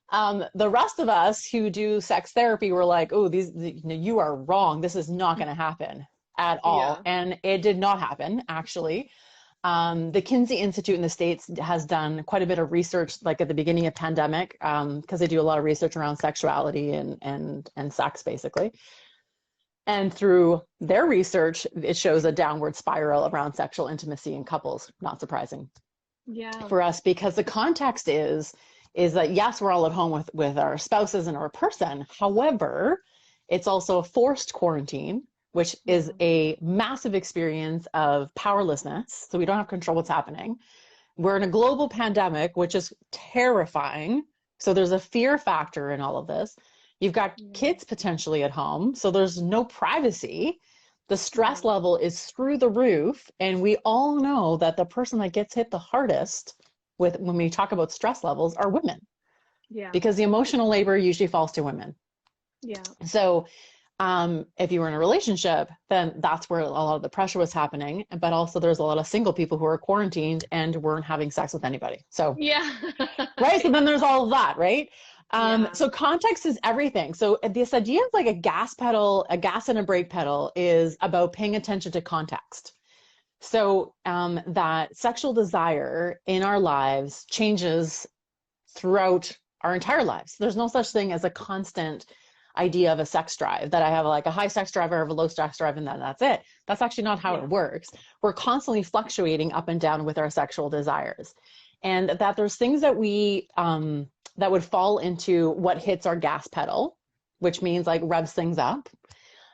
The rest of us who do sex therapy were like, oh, you are wrong. This is not going to happen at all. Yeah. And it did not happen, actually. The Kinsey Institute in the States has done quite a bit of research, like at the beginning of pandemic, because they do a lot of research around sexuality and sex, basically. And through their research, it shows a downward spiral around sexual intimacy in couples. Not surprising Yeah. for us, because the context is that yes, we're all at home with our spouses and our person. However, it's also a forced quarantine, which is Yeah. a massive experience of powerlessness. So we don't have control what's happening. We're in a global pandemic, which is terrifying. So there's a fear factor in all of this. You've got kids potentially at home, so there's no privacy. The stress level is through the roof. And we all know that the person that gets hit the hardest with when we talk about stress levels are women. Yeah. Because the emotional labor usually falls to women. Yeah. So if you were in a relationship, then that's where a lot of the pressure was happening. But also there's a lot of single people who are quarantined and weren't having sex with anybody. So, yeah. right. So then there's all of that, right? Yeah. So context is everything. So this idea of like a gas pedal, a gas and a brake pedal is about paying attention to context. So that sexual desire in our lives changes throughout our entire lives. There's no such thing as a constant idea of a sex drive, that I have like a high sex drive or I have a low sex drive and then that's it. That's actually not how it works. We're constantly fluctuating up and down with our sexual desires. And that there's things that we that would fall into what hits our gas pedal, which means like revs things up.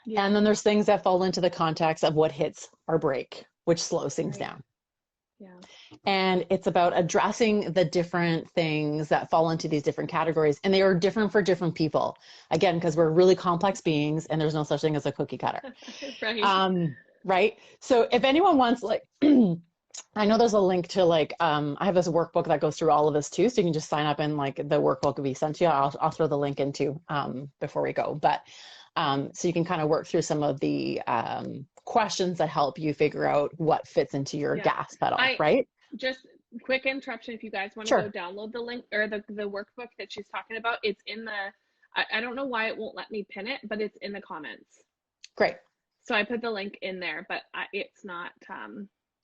Yeah. And then there's things that fall into the context of what hits our brake, which slows things down. Yeah. And it's about addressing the different things that fall into these different categories. And they are different for different people. Again, because we're really complex beings and there's no such thing as a cookie cutter. Right. Right. So if anyone wants like, I know there's a link to like, I have this workbook that goes through all of this too. So you can just sign up and like the workbook will be sent to you. I'll throw the link into before we go. But so you can kind of work through some of the questions that help you figure out what fits into your gas pedal, right? Just quick interruption. If you guys want to go download the link or the workbook that she's talking about, it's in the, I don't know why it won't let me pin it, but it's in the comments. Great. So I put the link in there, but it's not.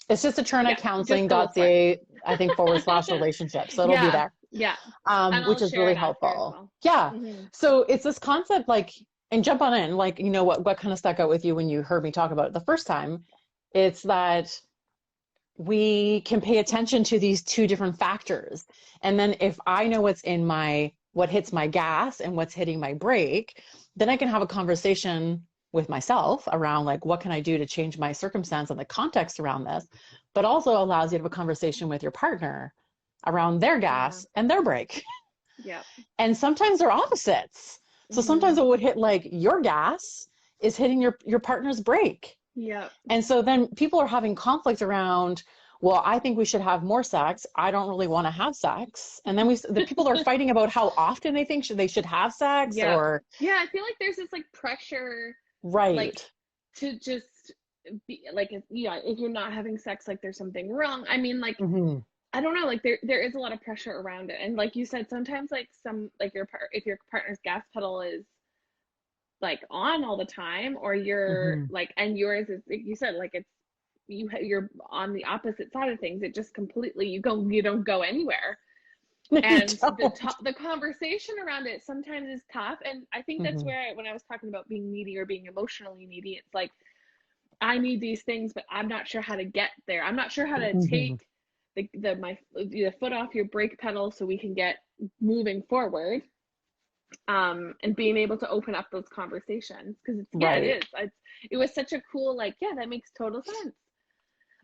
It's just attorneycounseling.ca, I think, /relationship. So it'll be there. Yeah. Which is really helpful. Well. Yeah. Mm-hmm. So it's this concept like, and jump on in, like, you know, what kind of stuck out with you when you heard me talk about it the first time? It's that we can pay attention to these two different factors. And then if I know what's in what hits my gas and what's hitting my brake, then I can have a conversation with myself around like, what can I do to change my circumstance and the context around this, but also allows you to have a conversation with your partner around their gas and their brake. Yeah. And sometimes they're opposites. So sometimes it would hit like your gas is hitting your partner's brake. Yeah. And so then people are having conflict around, well, I think we should have more sex. I don't really want to have sex. And then the people are fighting about how often they think they should have sex or. Yeah. I feel like there's this like pressure. Right. Like to just be like, if you're not having sex, like there's something wrong. I mean, like, I don't know, like there is a lot of pressure around it. And like you said, sometimes like if your partner's gas pedal is like on all the time, or you're like, and yours is, like you said, like it's, you're on the opposite side of things. It just completely, you don't go anywhere. And the conversation around it sometimes is tough. And I think that's where, when I was talking about being needy or being emotionally needy, it's like, I need these things, but I'm not sure how to get there. I'm not sure how to take the foot off your brake pedal so we can get moving forward. And being able to open up those conversations, because it was such a cool, like, that makes total sense.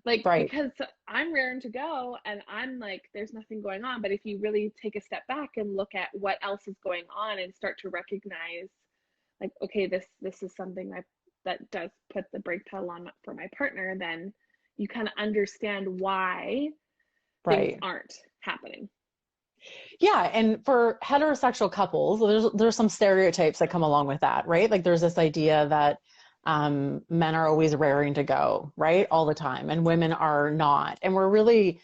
Like, because I'm raring to go and I'm like, there's nothing going on. But if you really take a step back and look at what else is going on and start to recognize, like, okay, this is something that does put the brake pedal on for my partner, then you kind of understand why things aren't happening. Yeah. And for heterosexual couples, there's some stereotypes that come along with that, right? Like there's this idea that men are always raring to go, right? All the time. And women are not. And we're really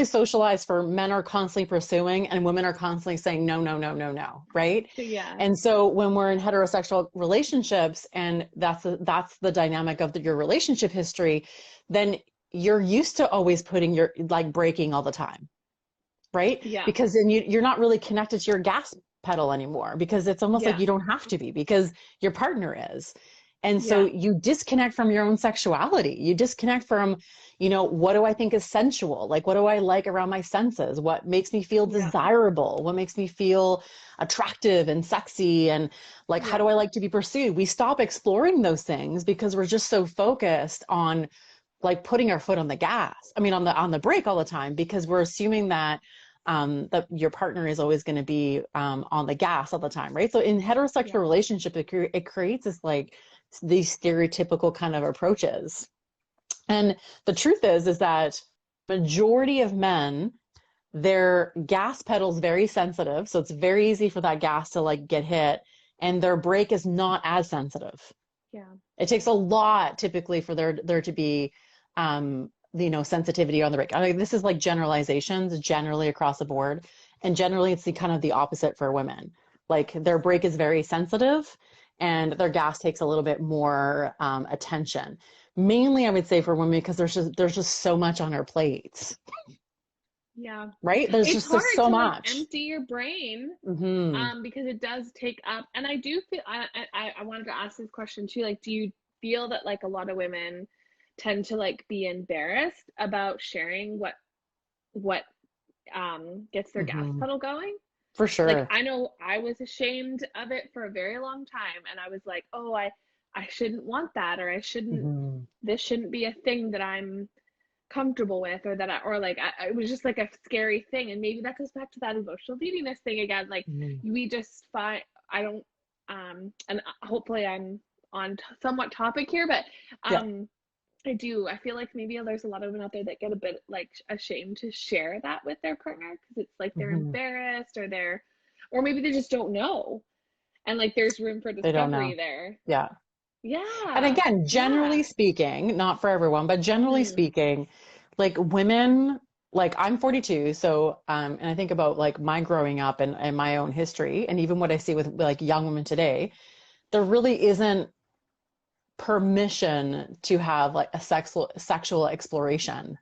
socialized for men are constantly pursuing and women are constantly saying, no, no, no, no, no. Right. Yeah. And so when we're in heterosexual relationships and that's the dynamic of your relationship history, then you're used to always putting your like braking all the time. Right. Yeah. Because then you're not really connected to your gas pedal anymore, because it's almost like you don't have to be, because your partner is. And so you disconnect from your own sexuality. You disconnect from, what do I think is sensual? Like, what do I like around my senses? What makes me feel desirable? What makes me feel attractive and sexy? And like, how do I like to be pursued? We stop exploring those things because we're just so focused on like putting our foot on the gas. I mean, on the brake all the time, because we're assuming that that your partner is always going to be on the gas all the time, right? So in heterosexual Yeah. relationship, it creates this like these stereotypical kind of approaches. And the truth is that majority of men, their gas pedal's very sensitive, so it's very easy for that gas to like get hit, and their brake is not as sensitive. Yeah. It takes a lot typically for there to be sensitivity on the brake. I mean, this is like generalizations generally across the board, and generally it's the kind of the opposite for women. Like their brake is very sensitive and their gas takes a little bit more attention. Mainly I would say for women, because there's just so much on our plates. Yeah. Right? There's It's just hard so to like much. empty your brain, Hmm. because it does take up, and I do feel, I wanted to ask this question too, like, do you feel that like a lot of women tend to like be embarrassed about sharing what gets their gas Hmm. pedal going? For Like, sure. I know I was ashamed of it for a very long time, and I was like, oh, I shouldn't want that, or I shouldn't, Hmm. this shouldn't be a thing that I'm comfortable with, or that or like it was just like a scary thing. And maybe that goes back to that emotional neediness thing again. Like, Hmm. we just find, I don't, and hopefully I'm on somewhat topic here, but Yeah. I feel like maybe there's a lot of women out there that get a bit like ashamed to share that with their partner, because it's like they're Hmm. embarrassed, or maybe they just don't know, and like there's room for They don't discovery know. there. Yeah. And Yeah. again, Yeah. generally speaking, not for everyone, but generally Hmm. speaking, like women, like I'm 42, so and I think about like my growing up and my own history, and even what I see with like young women today, there really isn't permission to have like a sexual exploration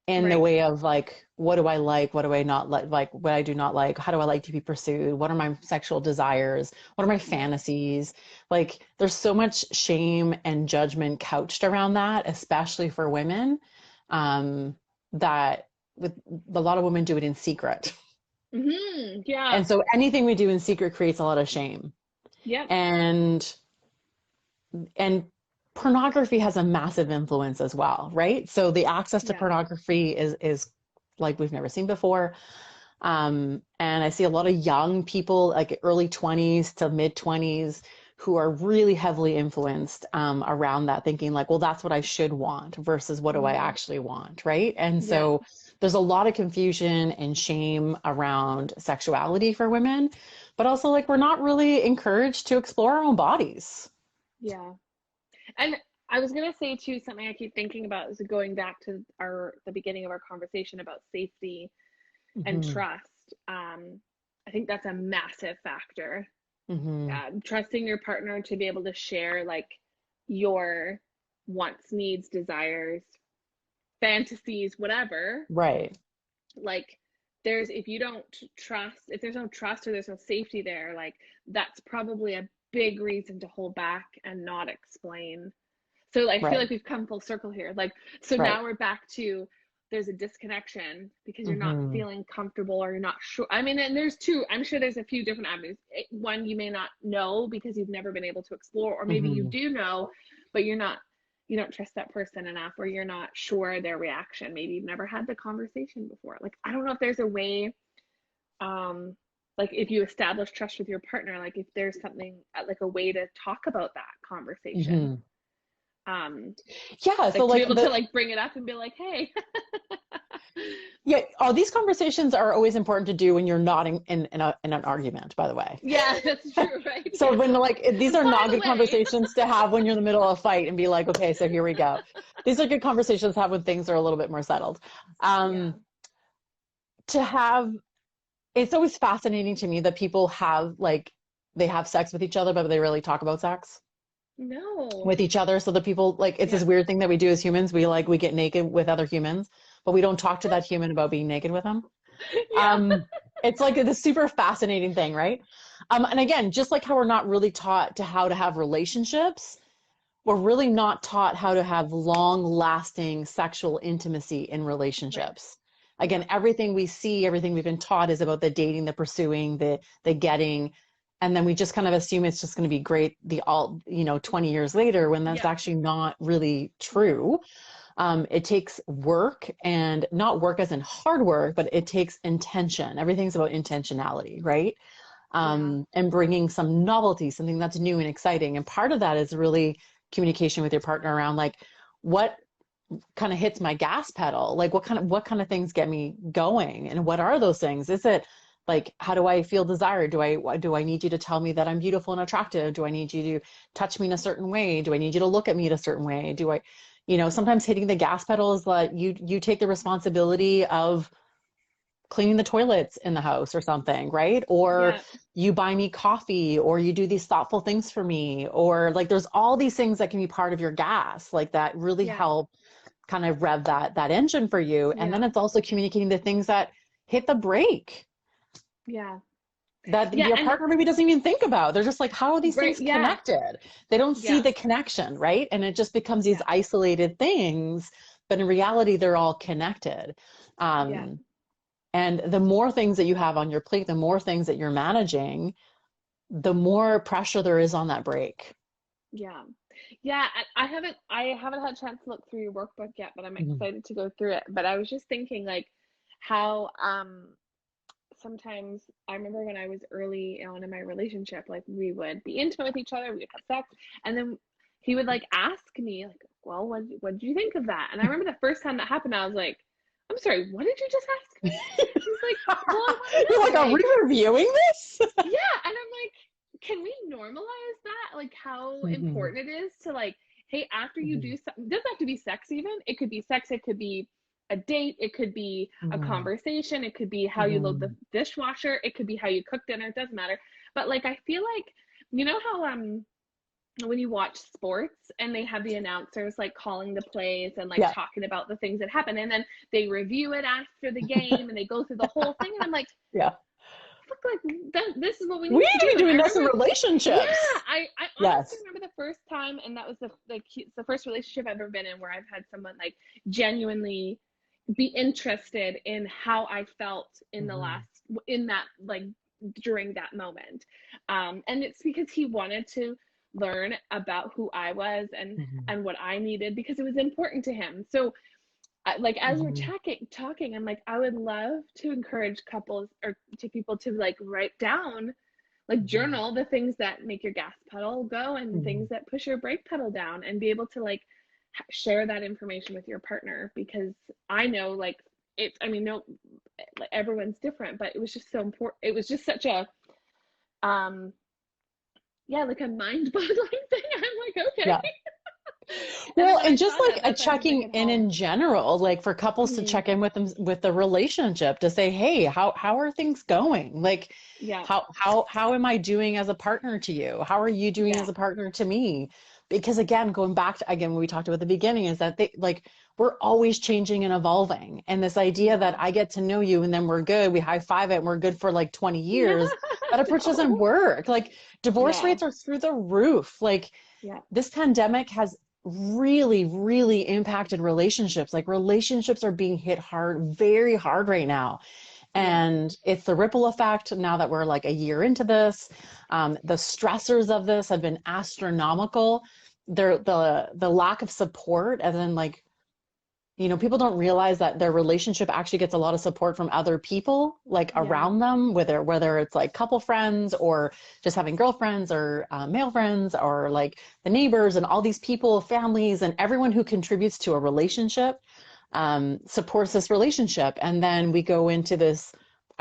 in the Right. way of like, what do I like, what do I not like what I do not like, how do I like to be pursued, what are my sexual desires, what are my Yeah. fantasies. Like there's so much shame and judgment couched around that, especially for women, um, that with a lot of women do it in secret. Yeah. And so anything we do in secret creates a lot of shame. Yep. And and pornography has a massive influence as well, right? So the access to Yeah. pornography is like we've never seen before. And I see a lot of young people, like early 20s to mid 20s, who are really heavily influenced around that, thinking like, well, that's what I should want versus what do I Hmm. actually want, right? And Yeah. so there's a lot of confusion and shame around sexuality for women, but also like we're not really encouraged to explore our own bodies. Yeah. And I was gonna say too, something I keep thinking about is going back to our the beginning of our conversation about safety and Hmm. trust. I think that's a massive factor. Hmm. Trusting your partner to be able to share like your wants, needs, desires, fantasies, whatever. Right. Like, there's, if you don't trust, if there's no trust or there's no safety there, like, that's probably a big reason to hold back and not explain. So I feel Right. like we've come full circle here. Like, so Right. now we're back to, there's a disconnection because you're not Hmm. feeling comfortable, or you're not sure. I mean, and there's two, I'm sure there's a few different avenues. One, you may not know because you've never been able to explore, or maybe you Hmm. do know, but you don't trust that person enough, or you're not sure their reaction. Maybe you've never had the conversation before. Like, I don't know if there's a way, um, like if you establish trust with your partner, like if there's something, like a way to talk about that conversation. Hmm. Um, Yeah. So like to be like able to like bring it up and be like, hey. yeah, all these conversations are always important to do when you're not in an argument, by the way. Yeah, that's true, right? So Yeah. when like these are By not the good way. conversations to have when you're in the middle of a fight and be like, okay, so here we go. These are good conversations to have when things are a little bit more settled. Yeah. To have It's always fascinating to me that people have like they have sex with each other, but they really talk about sex No. with each other. So the people like it's this Yeah. weird thing that we do as humans. We get naked with other humans, but we don't talk to that human about being naked with them. Yeah. Um, it's like this super fascinating thing, right? And again, just like how we're not really taught to how to have relationships, we're really not taught how to have long lasting sexual intimacy in Right. relationships. Yeah. Again, everything we see, everything we've been taught is about the dating, the pursuing, the getting. And then we just kind of assume it's just going to be great 20 years later when that's Yeah. actually not really Yeah. true. It takes work, and not work as in hard work, but it takes intention. Everything's about intentionality, right? Yeah. And bringing some novelty, something that's new and exciting. And part of that is really communication with your partner around like, what kind of hits my gas pedal? Like what kind of things get me going? And what are those things? Is it like, how do I feel desired? Do I need you to tell me that I'm beautiful and attractive? Do I need you to touch me in a certain way? Do I need you to look at me in a certain way? Sometimes hitting the gas pedal is like you take the responsibility of cleaning the toilets in the house or something, right? Or Yeah. you buy me coffee, or you do these thoughtful things for me, or like there's all these things that can be part of your gas, like that really Yeah. help kind of rev that engine for you. And then Yeah. it's also communicating the things that hit the brake Yeah. that Yeah. your And partner maybe doesn't even think about. They're just like, how are these right. things Yeah. connected? They don't see Yeah. the connection, right? And it just becomes these Yeah. isolated things, but in reality, they're all connected. Yeah. Um, and the more things that you have on your plate, the more things that you're managing, the more pressure there is on that brake. Yeah. Yeah. I haven't had a chance to look through your workbook yet, but I'm Mhm. excited to go through it. But I was just thinking like how sometimes I remember when I was early on in my relationship, like we would be intimate with each other, we would have sex, and then he would like ask me, like, well, what did you think of that? And I remember the first time that happened, I was like, I'm sorry, what did you just ask me? He's like, well, I want You're to like, know, are we like, reviewing this? yeah, and I'm like, can we normalize that? Like how Mhm. important it is to like, hey, after you Mhm. do something, it doesn't have to be sex even. It could be sex, it could be a date, it could be a Mhm. conversation, it could be how you load the Mhm. dishwasher, it could be how you cook dinner, it doesn't matter. But like I feel like you know how when you watch sports and they have the announcers like calling the plays and like Yeah. talking about the things that happen and then they review it after the game and they go through the whole thing and I'm like Yeah. fuck, like this is what we We need need to to do. be And I doing this in remember, yeah, relationships. I honestly Yes. remember the first time, and that was the first relationship I've ever been in where I've had someone like genuinely be interested in how I felt in the Mhm. last in that like during that moment, and it's because he wanted to learn about who I was Mhm. and what I needed because it was important to him. So like as we're Mhm. talking, I'm like, I would love to encourage couples or to people to like write down, like Mhm. journal the things that make your gas pedal go and things Mhm. that push your brake pedal down, and be able to like share that information with your partner because I know like it's. I mean, no, like everyone's different, but it was just so important. It was just such a um yeah, like a mind-boggling thing. I'm like, okay. Yeah. And then Well, when I and just saw that, like a that's why I think checking it could in help. general, like for couples to Mhm. check in with them with the relationship to say, hey, how are things going? Like Yeah, how am I doing as a partner to you? How are you doing yeah, as a partner to me? Because again, going back to again what we talked about at the beginning is that they like we're always changing and evolving. And this idea that yeah. I get to know you and then we're good, we high five it and we're good for like 20 years, that approach doesn't No. work. Like divorce Yeah, rates are through the roof. Like yeah, this pandemic has really, really impacted relationships. Like relationships are being hit hard, very hard right now. yeah, And it's the ripple effect now that we're like a year into this. The stressors of this have been astronomical. The lack of support, and then like people don't realize that their relationship actually gets a lot of support from other people like yeah, around them, whether it's like couple friends or just having girlfriends or male friends or like the neighbors and all these people, families, and everyone who contributes to a relationship supports this relationship. And then we go into this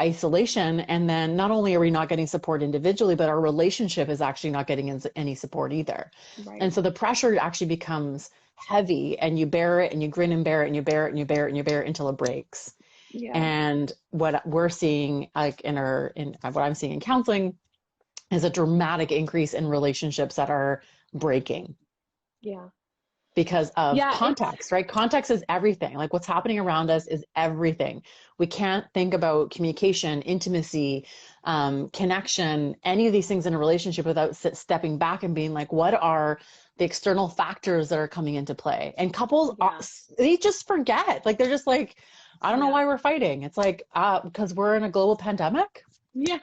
isolation, and then not only are we not getting support individually, but our relationship is actually not getting any support either. right. And so the pressure actually becomes heavy, and you bear it and you grin and bear it and you bear it and you bear it and you bear it until it breaks. Yeah, And what we're seeing like in what I'm seeing in counseling is a dramatic increase in relationships that are breaking yeah, because of yeah. It's context, right? Context is everything. Like what's happening around us is everything. We can't think about communication, intimacy, connection, any of these things in a relationship without stepping back and being like, what are the external factors that are coming into play? And couples, yeah, they just forget. Like they're just like, I don't know yeah, why we're fighting. It's like, because we're in a global pandemic. yeah.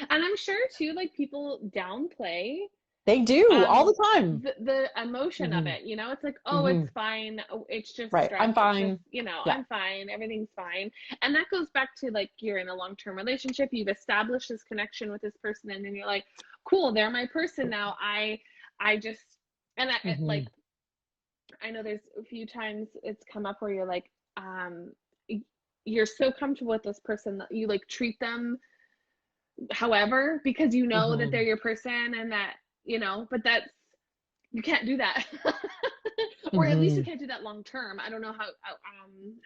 And I'm sure too, like people downplay. They do all the time. The emotion of Hmm. it, you know, it's like, oh, Hmm. it's fine. Oh, it's just Right. stress. I'm It's just, fine. you know, Yeah. I'm fine. Everything's fine. And that goes back to like you're in a long-term relationship, you've established this connection with this person, and then you're like, cool, they're my person now. I just and I Hmm. like I know there's a few times it's come up where you're like, you're so comfortable with this person that you like treat them however because you know that they're Hmm. your person and that you know, but that's you can't do that. Or at least you Hmm. can't do that long term. I don't know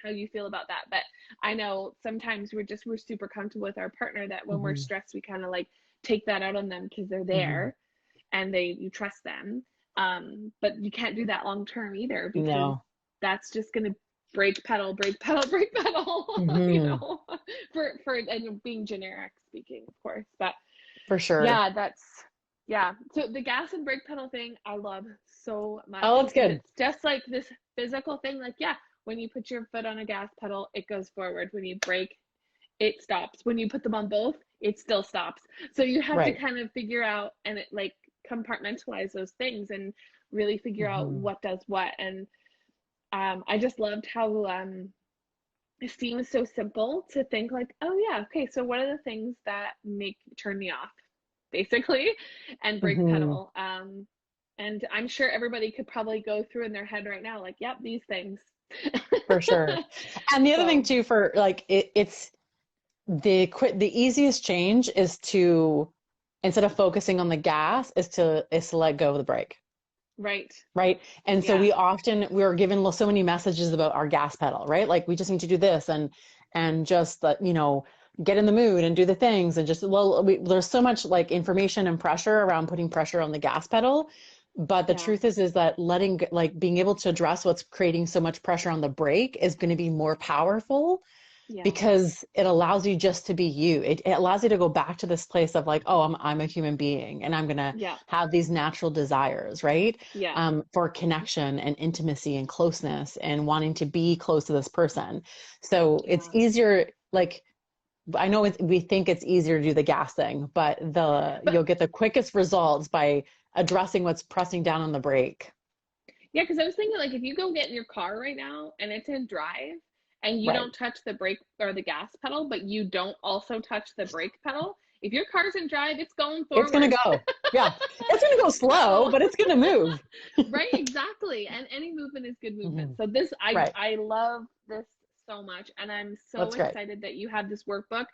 how you feel about that, but I know sometimes we're super comfortable with our partner that when we're Hmm. stressed we kind of like take that out on them because they're Hmm. there and they you trust them. But you can't do that long term either because No. that's just gonna break pedal, break pedal, break pedal. You Hmm. know, for and being generic speaking, of course, but For sure. yeah, that's yeah. So the gas and brake pedal thing I love so much Oh, that's because good. it's just like this physical thing. Like, yeah, when you put your foot on a gas pedal, it goes forward. When you brake, it stops. When you put them on both, it still stops. So you have to Right. kind of figure out and it like compartmentalize those things and really figure out Hmm. what does what. And I just loved how it seems so simple to think like, oh yeah, okay, so what are the things that make turn me off, basically, and brake Hmm. pedal. And I'm sure everybody could probably go through in their head right now, like, yep, these things. For sure. And the other thing So too, for like it's the easiest change is to, instead of focusing on the gas, is to let go of the brake. right, Right. And so yeah, we're given so many messages about our gas pedal, right? Like we just need to do this and just get in the mood and do the things and just, there's so much like information and pressure around putting pressure on the gas pedal. But the yeah, truth is that like being able to address what's creating so much pressure on the brake is going to be more powerful yeah, because it allows you just to be you. It allows you to go back to this place of like, oh, I'm a human being and I'm going to yeah, have these natural desires, right? yeah, For connection and intimacy and closeness and wanting to be close to this person. So it's yeah. easier, like, I know we think it's easier to do the gas thing, but But you'll get the quickest results by addressing what's pressing down on the brake. yeah, because I was thinking like if you go get in your car right now and it's in drive and you Right. don't touch the brake or the gas pedal, but you don't also touch the brake pedal, if your car's in drive, it's going It's going forward. to go. Yeah. It's going to go slow, So, but it's going to move. right, exactly. And any movement is good movement. Hmm. So this Right. I love this so much and I'm so That's great. excited that you have this workbook.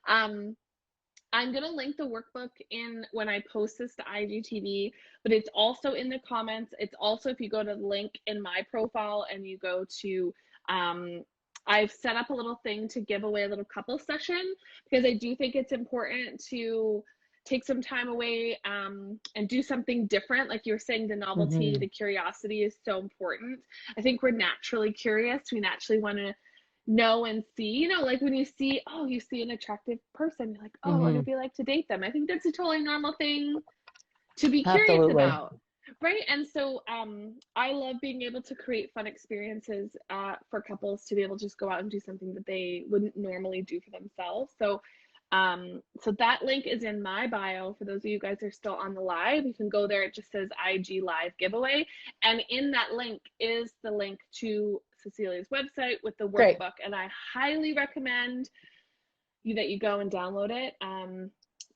Um I'm going to link the workbook in when I post this to IGTV, but it's also in the comments. It's also if you go to the link in my profile and you go to, um, I've set up a little thing to give away a little couple session because I do think it's important to take some time away and do something different. Like you were saying, the novelty, Hmm. the curiosity is so important. I think we're naturally curious. We naturally want to know and see, you know, like when you see, oh, you see an attractive person, you're like, oh, what Hmm. would it be like to date them? I think that's a totally normal thing to be curious Absolutely. about. Right. And so I love being able to create fun experiences for couples to be able to just go out and do something that they wouldn't normally do for themselves. So that link is in my bio. For those of you guys who are still on the live, you can go there. It just says IG live giveaway. And in that link is the link to Cecilia's website with the Great. workbook. And I highly recommend that you go and download it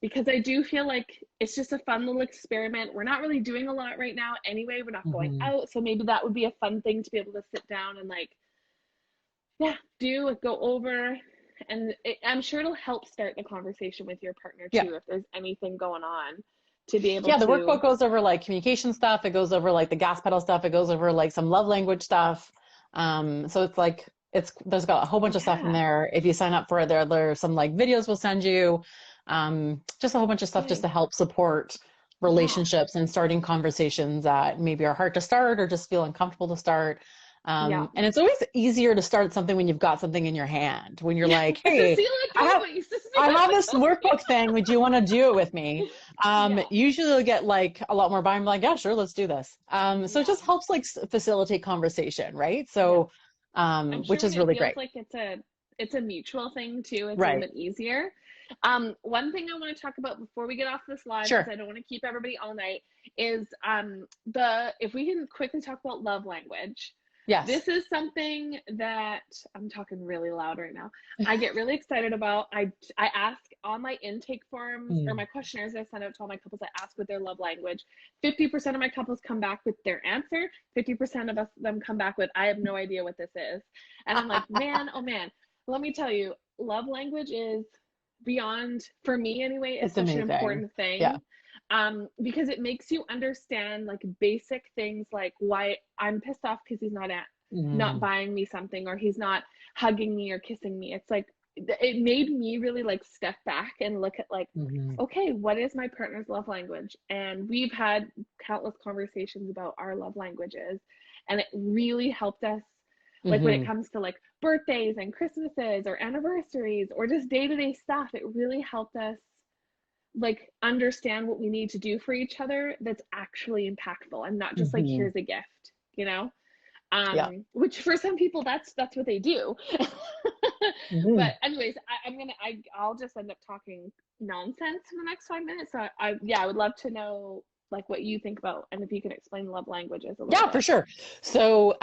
because I do feel like it's just a fun little experiment. We're not really doing a lot right now anyway. We're not going Hmm. out. So maybe that would be a fun thing to be able to sit down and like, yeah, go over. And I'm sure it'll help start the conversation with your partner Yeah. too, if there's anything going on to be able Yeah. The to, workbook goes over like communication stuff. It goes over like the gas pedal stuff. It goes over like some love language stuff. So it's like, there's got a whole bunch of stuff in yeah, there. If you sign up for it, there's some like videos we'll send you. Just a whole bunch of stuff just yay. to help support Yeah, relationships and starting conversations that maybe are hard to start or just feel uncomfortable to start. yeah. And it's always easier to start something when you've got something in your hand, when you're like, hey, Cecilia I told have me. I have Cecilia this told me. workbook thing. Would you want to do it with me? Yeah, Usually you'll get like a lot more buy. I'm like, yeah, sure, let's do this. So it yeah, just helps like facilitate conversation, right? yeah. So, I'm sure which when is it really feels great. like it's a mutual thing too, it's a little Right. bit easier. One thing I want to talk about before we get off this live, because Sure. I don't want to keep everybody all night, is if we can quickly talk about love language. Yes. This is something that I'm talking really loud right now. I get really excited about. I ask on my intake forms or my questionnaires I send out to all my couples, I ask what their love language. 50% of my couples come back with their answer. 50% of them come back with, I have no idea what this is. And I'm like, man, oh man, let me tell you, love language is beyond, for me anyway, is It's such an amazing. important Yeah. thing. Because it makes you understand like basic things, like why I'm pissed off because he's not Mm. buying me something, or he's not hugging me or kissing me. It's like it made me really like step back and look at like, Mm-hmm. okay, what is my partner's love language? And we've had countless conversations about our love languages, and it really helped us, like when it Mm-hmm. comes to like birthdays and Christmases or anniversaries or just day-to-day stuff, it really helped us like understand what we need to do for each other that's actually impactful, and not just like Mm-hmm. here's a gift, you know. Yeah. Which for some people that's what they do. Mm-hmm. But anyways, I'll just end up talking nonsense in the next 5 minutes. So I would love to know like what you think about, and if you can explain love languages a little Yeah, for bit. sure. So,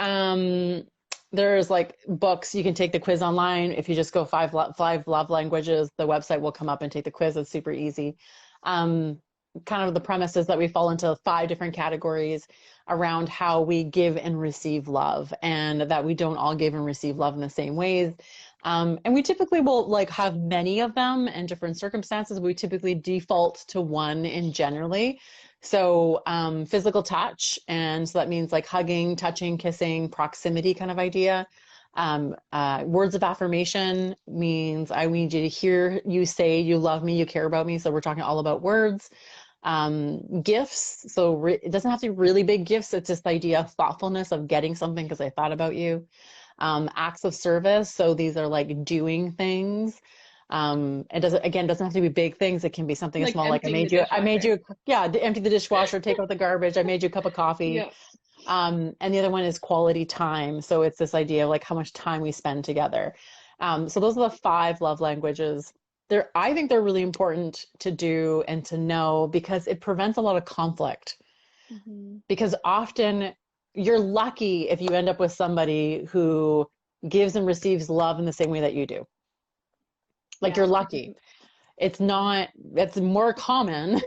there's like books. You can take the quiz online. If you just go five love languages, the website will come up and take the quiz. It's super easy. Um, Kind of the premise is that we fall into 5 different categories around how we give and receive love, and that we don't all give and receive love in the same ways. And we typically will like have many of them in different circumstances. We typically default to one in generally. So physical touch, and so that means like hugging, touching, kissing, proximity kind of idea. Words of affirmation means I need you to hear you say you love me, you care about me. So we're talking all about words. Gifts. So it doesn't have to be really big gifts. It's just the idea of thoughtfulness of getting something because I thought about you. Acts of service. So these are like doing things. It doesn't have to be big things. It can be something as Like small, like emptying the I made dishwasher. you, yeah, empty the dishwasher, take out the garbage. I made you a cup of coffee. Yeah. And the other one is quality time. So it's this idea of like how much time we spend together. So those are the 5 love languages. I think they're really important to do and to know because it prevents a lot of conflict. Mm-hmm. Because often you're lucky if you end up with somebody who gives and receives love in the same way that you do. Like Yeah. you're lucky. It's more common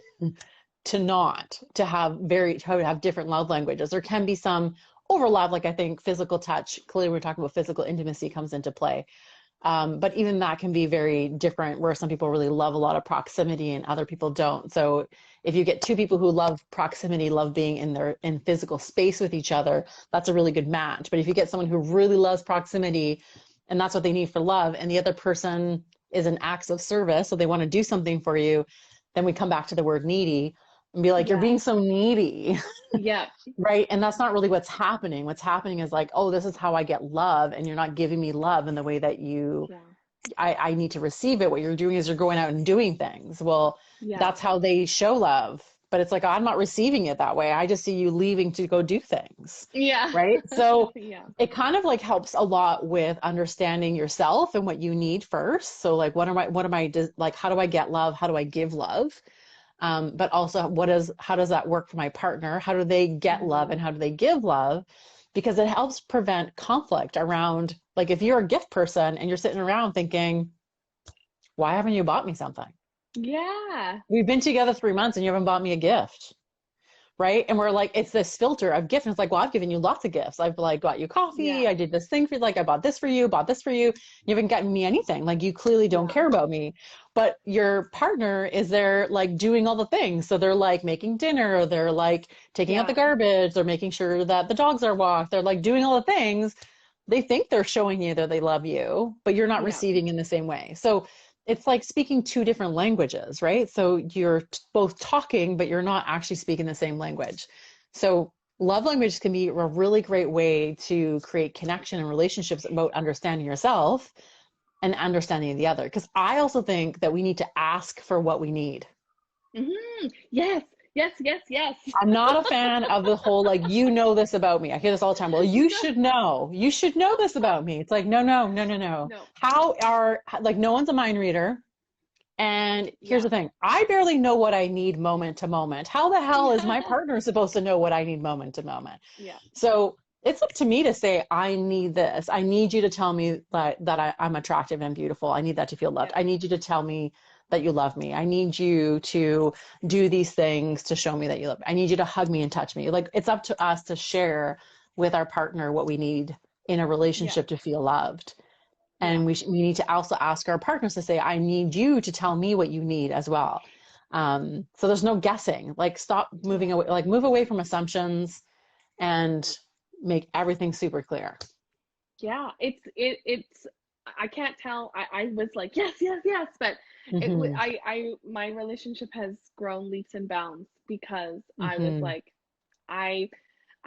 to have different love languages. There can be some overlap, like I think physical touch, clearly we're talking about physical intimacy comes into play. But even that can be very different, where some people really love a lot of proximity and other people don't. So if you get 2 people who love proximity, love being in physical space with each other, that's a really good match. But if you get someone who really loves proximity and that's what they need for love, and the other person is an acts of service, so they want to do something for you, then we come back to the word needy and be like, you're Yeah. being so needy. Yeah. Right. And that's not really what's happening. What's happening is like, oh, this is how I get love. And you're not giving me love in the way that Yeah. I need to receive it. What you're doing is you're going out and doing things. Well, Yeah. that's how they show love. But it's like, I'm not receiving it that way. I just see you leaving to go do things. Yeah. Right. So Yeah. it kind of like helps a lot with understanding yourself and what you need first. So like, like, how do I get love? How do I give love? But also how does that work for my partner? How do they get love Mm-hmm. and how do they give love? Because it helps prevent conflict around, like if you're a gift person and you're sitting around thinking, why haven't you bought me something? Yeah. We've been together 3 months and you haven't bought me a gift. Right. And we're like, it's this filter of gift. And it's like, well, I've given you lots of gifts. I've like got you coffee. Yeah. I did this thing for you. Like I bought this for you, bought this for you. You haven't gotten me anything. Like you clearly don't Yeah. care about me. But your partner is there like doing all the things. So they're like making dinner, or they're like taking out the Yeah. garbage. They're making sure that the dogs are walked. They're like doing all the things. They think they're showing you that they love you, but you're not Yeah. receiving in the same way. So it's like speaking 2 different languages, right? So you're both talking, but you're not actually speaking the same language. So love language can be a really great way to create connection and relationships about understanding yourself and understanding the other. Because I also think that we need to ask for what we need. Mm-hmm. Yes. Yes. Yes. Yes. I'm not a fan of the whole, like, you know this about me. I hear this all the time. Well, you should know this about me. It's like, no, no, no, no, no. No. Like, no one's a mind reader. And here's Yeah. the thing, I barely know what I need moment to moment. How the hell is my Yeah. partner supposed to know what I need moment to moment? Yeah. So it's up to me to say, I need this. I need you to tell me I'm attractive and beautiful. I need that to feel loved. Yeah. I need you to tell me that you love me. I need you to do these things to show me that you love me. I need you to hug me and touch me. Like, it's up to us to share with our partner what we need in a Yeah. relationship to feel loved. Yeah. And we need to also ask our partners to say, I need you to tell me what you need as well. So there's no guessing. Like, stop moving Yeah. away, like move away from assumptions and make everything super clear. Yeah. It's I can't tell. I was like, yes, yes, yes, but Mm-hmm. my relationship has grown leaps and bounds because Mm-hmm. I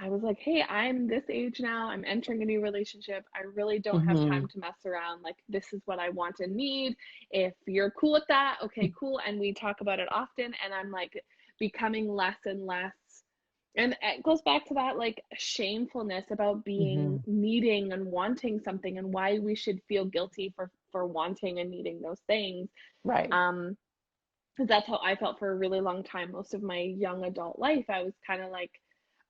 I was like, hey, I'm this age now. I'm entering a new relationship. I really don't have Mm-hmm. time to mess around. Like, this is what I want and need. If you're cool with that, okay, cool. And we talk about it often. And I'm like becoming less and less. And it goes back to that like shamefulness about Mm-hmm. being needing and wanting something and why we should feel guilty for wanting and needing those things. Right. Um, 'Cause that's how I felt for a really long time. Most of my young adult life, I was kind of like,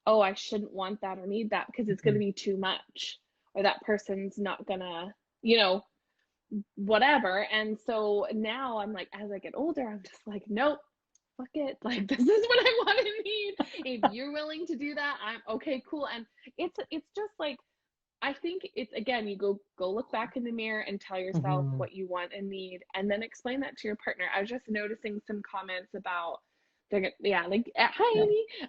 oh, I shouldn't want that or need that because it's going Mm-hmm. to be too much, or that person's not gonna, you know, whatever. And so now I'm like, as I get older, I'm just like, nope, fuck it. Like, this is what I want and need. If you're willing to do that, I'm okay, cool. And it's just like, I think it's, again, you go look back in the mirror and tell yourself Mm-hmm. what you want and need, and then explain that to your partner. I was just noticing some comments about they're gonna, yeah, like, hi Yeah,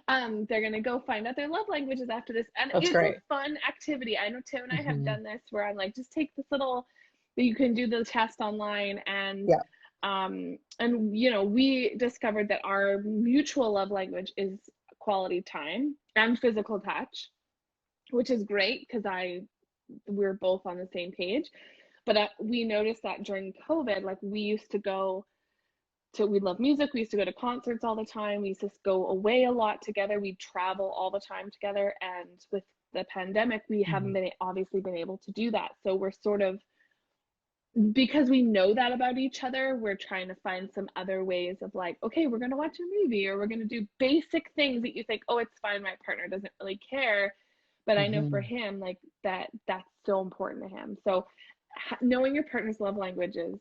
Amy, they're gonna go find out their love languages after this, and that's it's a great. fun activity. I know Tim and I have Mm-hmm. done this where I'm like, just take this little, you can do the test online, Yeah. and you know, we discovered that our mutual love language is quality time and physical touch, which is great because I we're both on the same page. But we noticed that during COVID, like, we used to go to, we love music. We used to go to concerts all the time. We used to go away a lot together. We travel all the time together. And with the pandemic, we haven't Mm-hmm. been obviously been able to do that. So we're sort of, because we know that about each other, we're trying to find some other ways of like, okay, we're going to watch a movie, or we're going to do basic things that you think, oh, it's fine, my partner doesn't really care. But I know for Mm-hmm. him, like, that's so important to him. So knowing your partner's love languages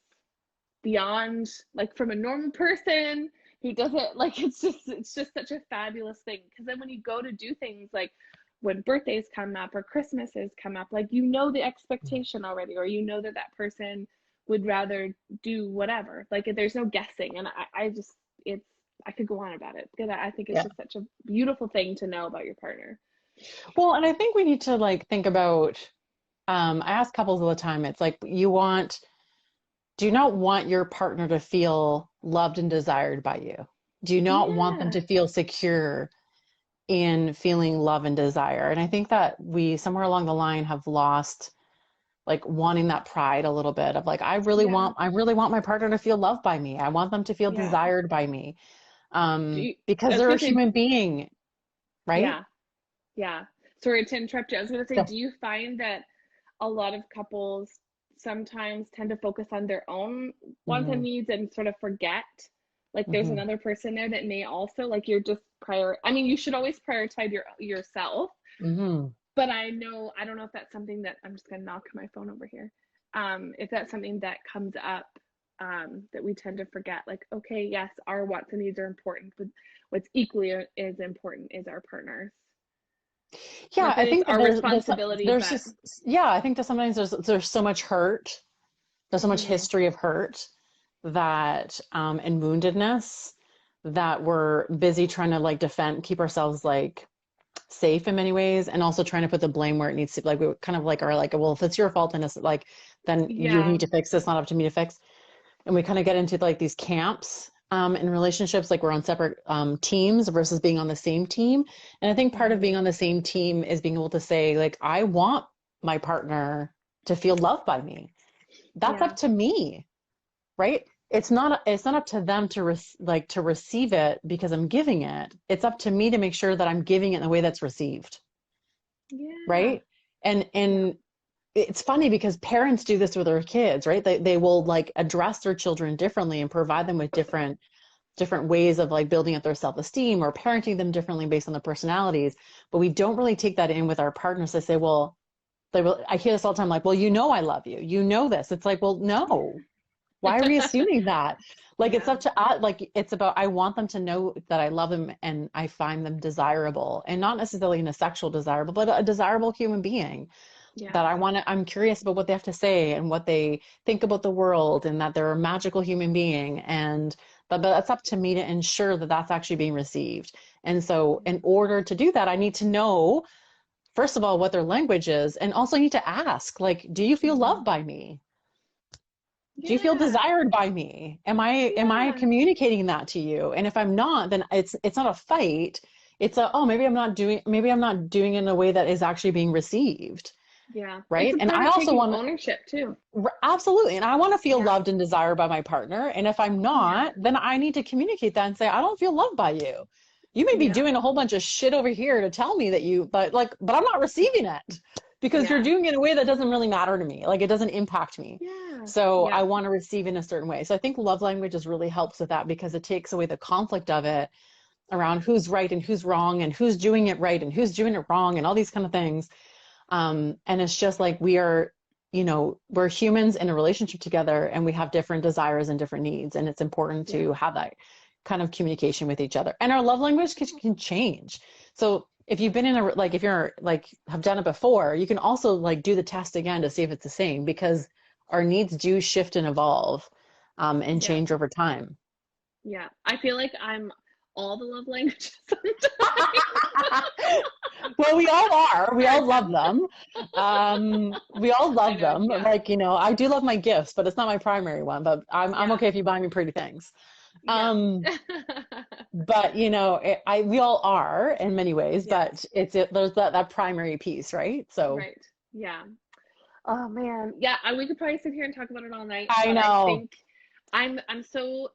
beyond, like, from a normal person who doesn't, like, it's just such a fabulous thing, because then when you go to do things like when birthdays come up or Christmases come up, like, you know the expectation already, or you know that that person would rather do whatever. Like, there's no guessing. And I just, it's, I could go on about it because I think it's Yeah. just such a beautiful thing to know about your partner. Well, and I think we need to like think about, I ask couples all the time, it's like, do you not want your partner to feel loved and desired by you? Do you not want them Yeah. to feel secure in feeling love and desire? And I think that we somewhere along the line have lost like wanting that pride a little bit of like, Yeah. I really want my partner to feel loved by me. I want them to feel Yeah. desired by me. Do you, Because I was they're a gonna say, human being, right? yeah. Yeah. Sorry to interrupt you. I was going to say, So, do you find that a lot of couples sometimes tend to focus on their own wants and mhm, needs and sort of forget, like, there's mhm, another person there that may also, like, you're just I mean, you should always prioritize yourself, mhm. but I don't know if that's something that, I'm just going to knock my phone over here. If that's something that comes up, that we tend to forget, like, okay, yes, our wants and needs are important, but what's equally as important is our partners. Yeah, Not I that it's think that our responsibility, there's but just yeah, I think that sometimes there's so much hurt, there's so much mm, history of hurt that and woundedness that we're busy trying to like defend, keep ourselves like safe in many ways, and also trying to put the blame where it needs to. Like we kind of like are like, well, if it's your fault, then it's like then you yeah, need to fix this, not up to me to fix. And we kind of get into like these camps in relationships, like we're on separate teams versus being on the same team. And I think part of being hmm, on the same team is being able to say, like, I want my partner to feel loved by me. That's yeah, up to me, right? It's not up to them to like to receive it because I'm giving it. It's up to me to make sure that I'm giving it in a way that's received, yeah, right? And yeah, it's funny because parents do this with their kids, right? They will like address their children differently and provide them with different ways of like building up their self-esteem or parenting them differently based on their personalities. But we don't really take that in with our partners. They say, well, I hear this all the time, like, well, you know, I love you. You know this. It's like, well, no. Why are we assuming that? Like, it's Yeah. up to us. Like, it's about, I want them to know that I love them and I find them desirable, and not necessarily in a sexual desirable, but a desirable human being Yeah. that I'm curious about what they have to say and what they think about the world, and that they're a magical human being. And, but it's up to me to ensure that that's actually being received. And so in order to do that, I need to know, first of all, what their language is, and also need to ask, like, do you feel Mhm. loved by me? Do you feel Yeah. desired by me? Am I Yeah. communicating that to you? And if I'm not, then it's not a fight. It's a, oh, maybe I'm not doing it in a way that is actually being received, Yeah. It's right? And I important also taking want, ownership too. absolutely, and I want to feel Yeah. loved and desired by my partner. And if I'm Yeah. not, then I need to communicate that and say, I don't feel loved by you. You may be Yeah. doing a whole bunch of shit over here to tell me that but I'm not receiving it because you're Yeah. doing it in a way that doesn't really matter to me. Like, it doesn't impact me. Yeah. So I Yeah. want to receive in a certain way. So I think love languages really helps with that because it takes away the conflict of it around who's right and who's wrong and who's doing it right and who's doing it wrong and all these kind of things. And it's just like we're humans in a relationship together, and we have different desires and different needs. And it's important Yeah. to have that kind of communication with each other. And our love language can change. So if you've been if you're like, have done it before, you can also like do the test again to see if it's the same, because our needs do shift and evolve, and Yeah. change over time. Yeah. I feel like I'm all the love languages sometimes. Well, we all are. We all love them. We all I love know. them. Yeah. Like, I do love my gifts, but it's not my primary one. But I'm Yeah. okay if you buy me pretty things. Yeah. Um, but we all are in many ways, Yes. but there's that primary piece, right? So Right. Yeah. Oh man. Yeah, we could probably sit here and talk about it all night, I but I know. think I'm so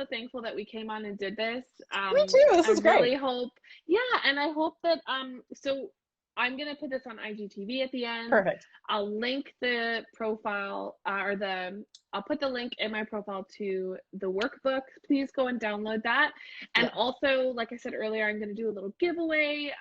thankful that we came on and did this. Me too. This I is great. really hope, yeah, and I hope that so I'm gonna put this on IGTV at the end. Perfect. I'll link the profile I'll put the link in my profile to the workbook. Please go and download that. And Yeah. also, like I said earlier, I'm gonna do a little giveaway.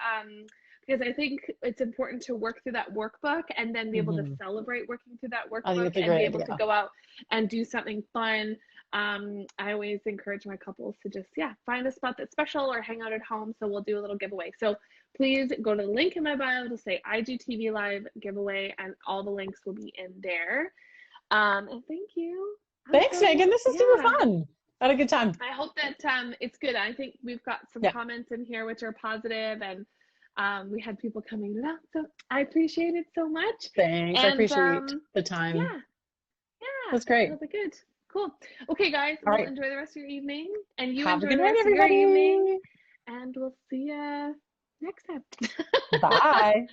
Because I think it's important to work through that workbook and then be able to Hmm. celebrate working through that I think workbook it's a and be great able to idea. go out and do something fun. I always encourage my couples to just, yeah, find a spot that's special or hang out at home. So we'll do a little giveaway. So please go to the link in my bio to say IGTV Live giveaway, and all the links will be in there. And thank you. Thanks, Megan. This is super Yeah. fun. I had a good time. I hope that it's good. I think we've got some Yeah. comments in here which are positive, and we had people coming out, so I appreciate it so much. Thanks. I And appreciate the time. yeah, yeah, That's great. that'll be good. Cool. Okay, guys, All well, right. enjoy the rest of your evening, and you Have a enjoy good the night, rest of your evening, everybody. and we'll see you next time. Bye.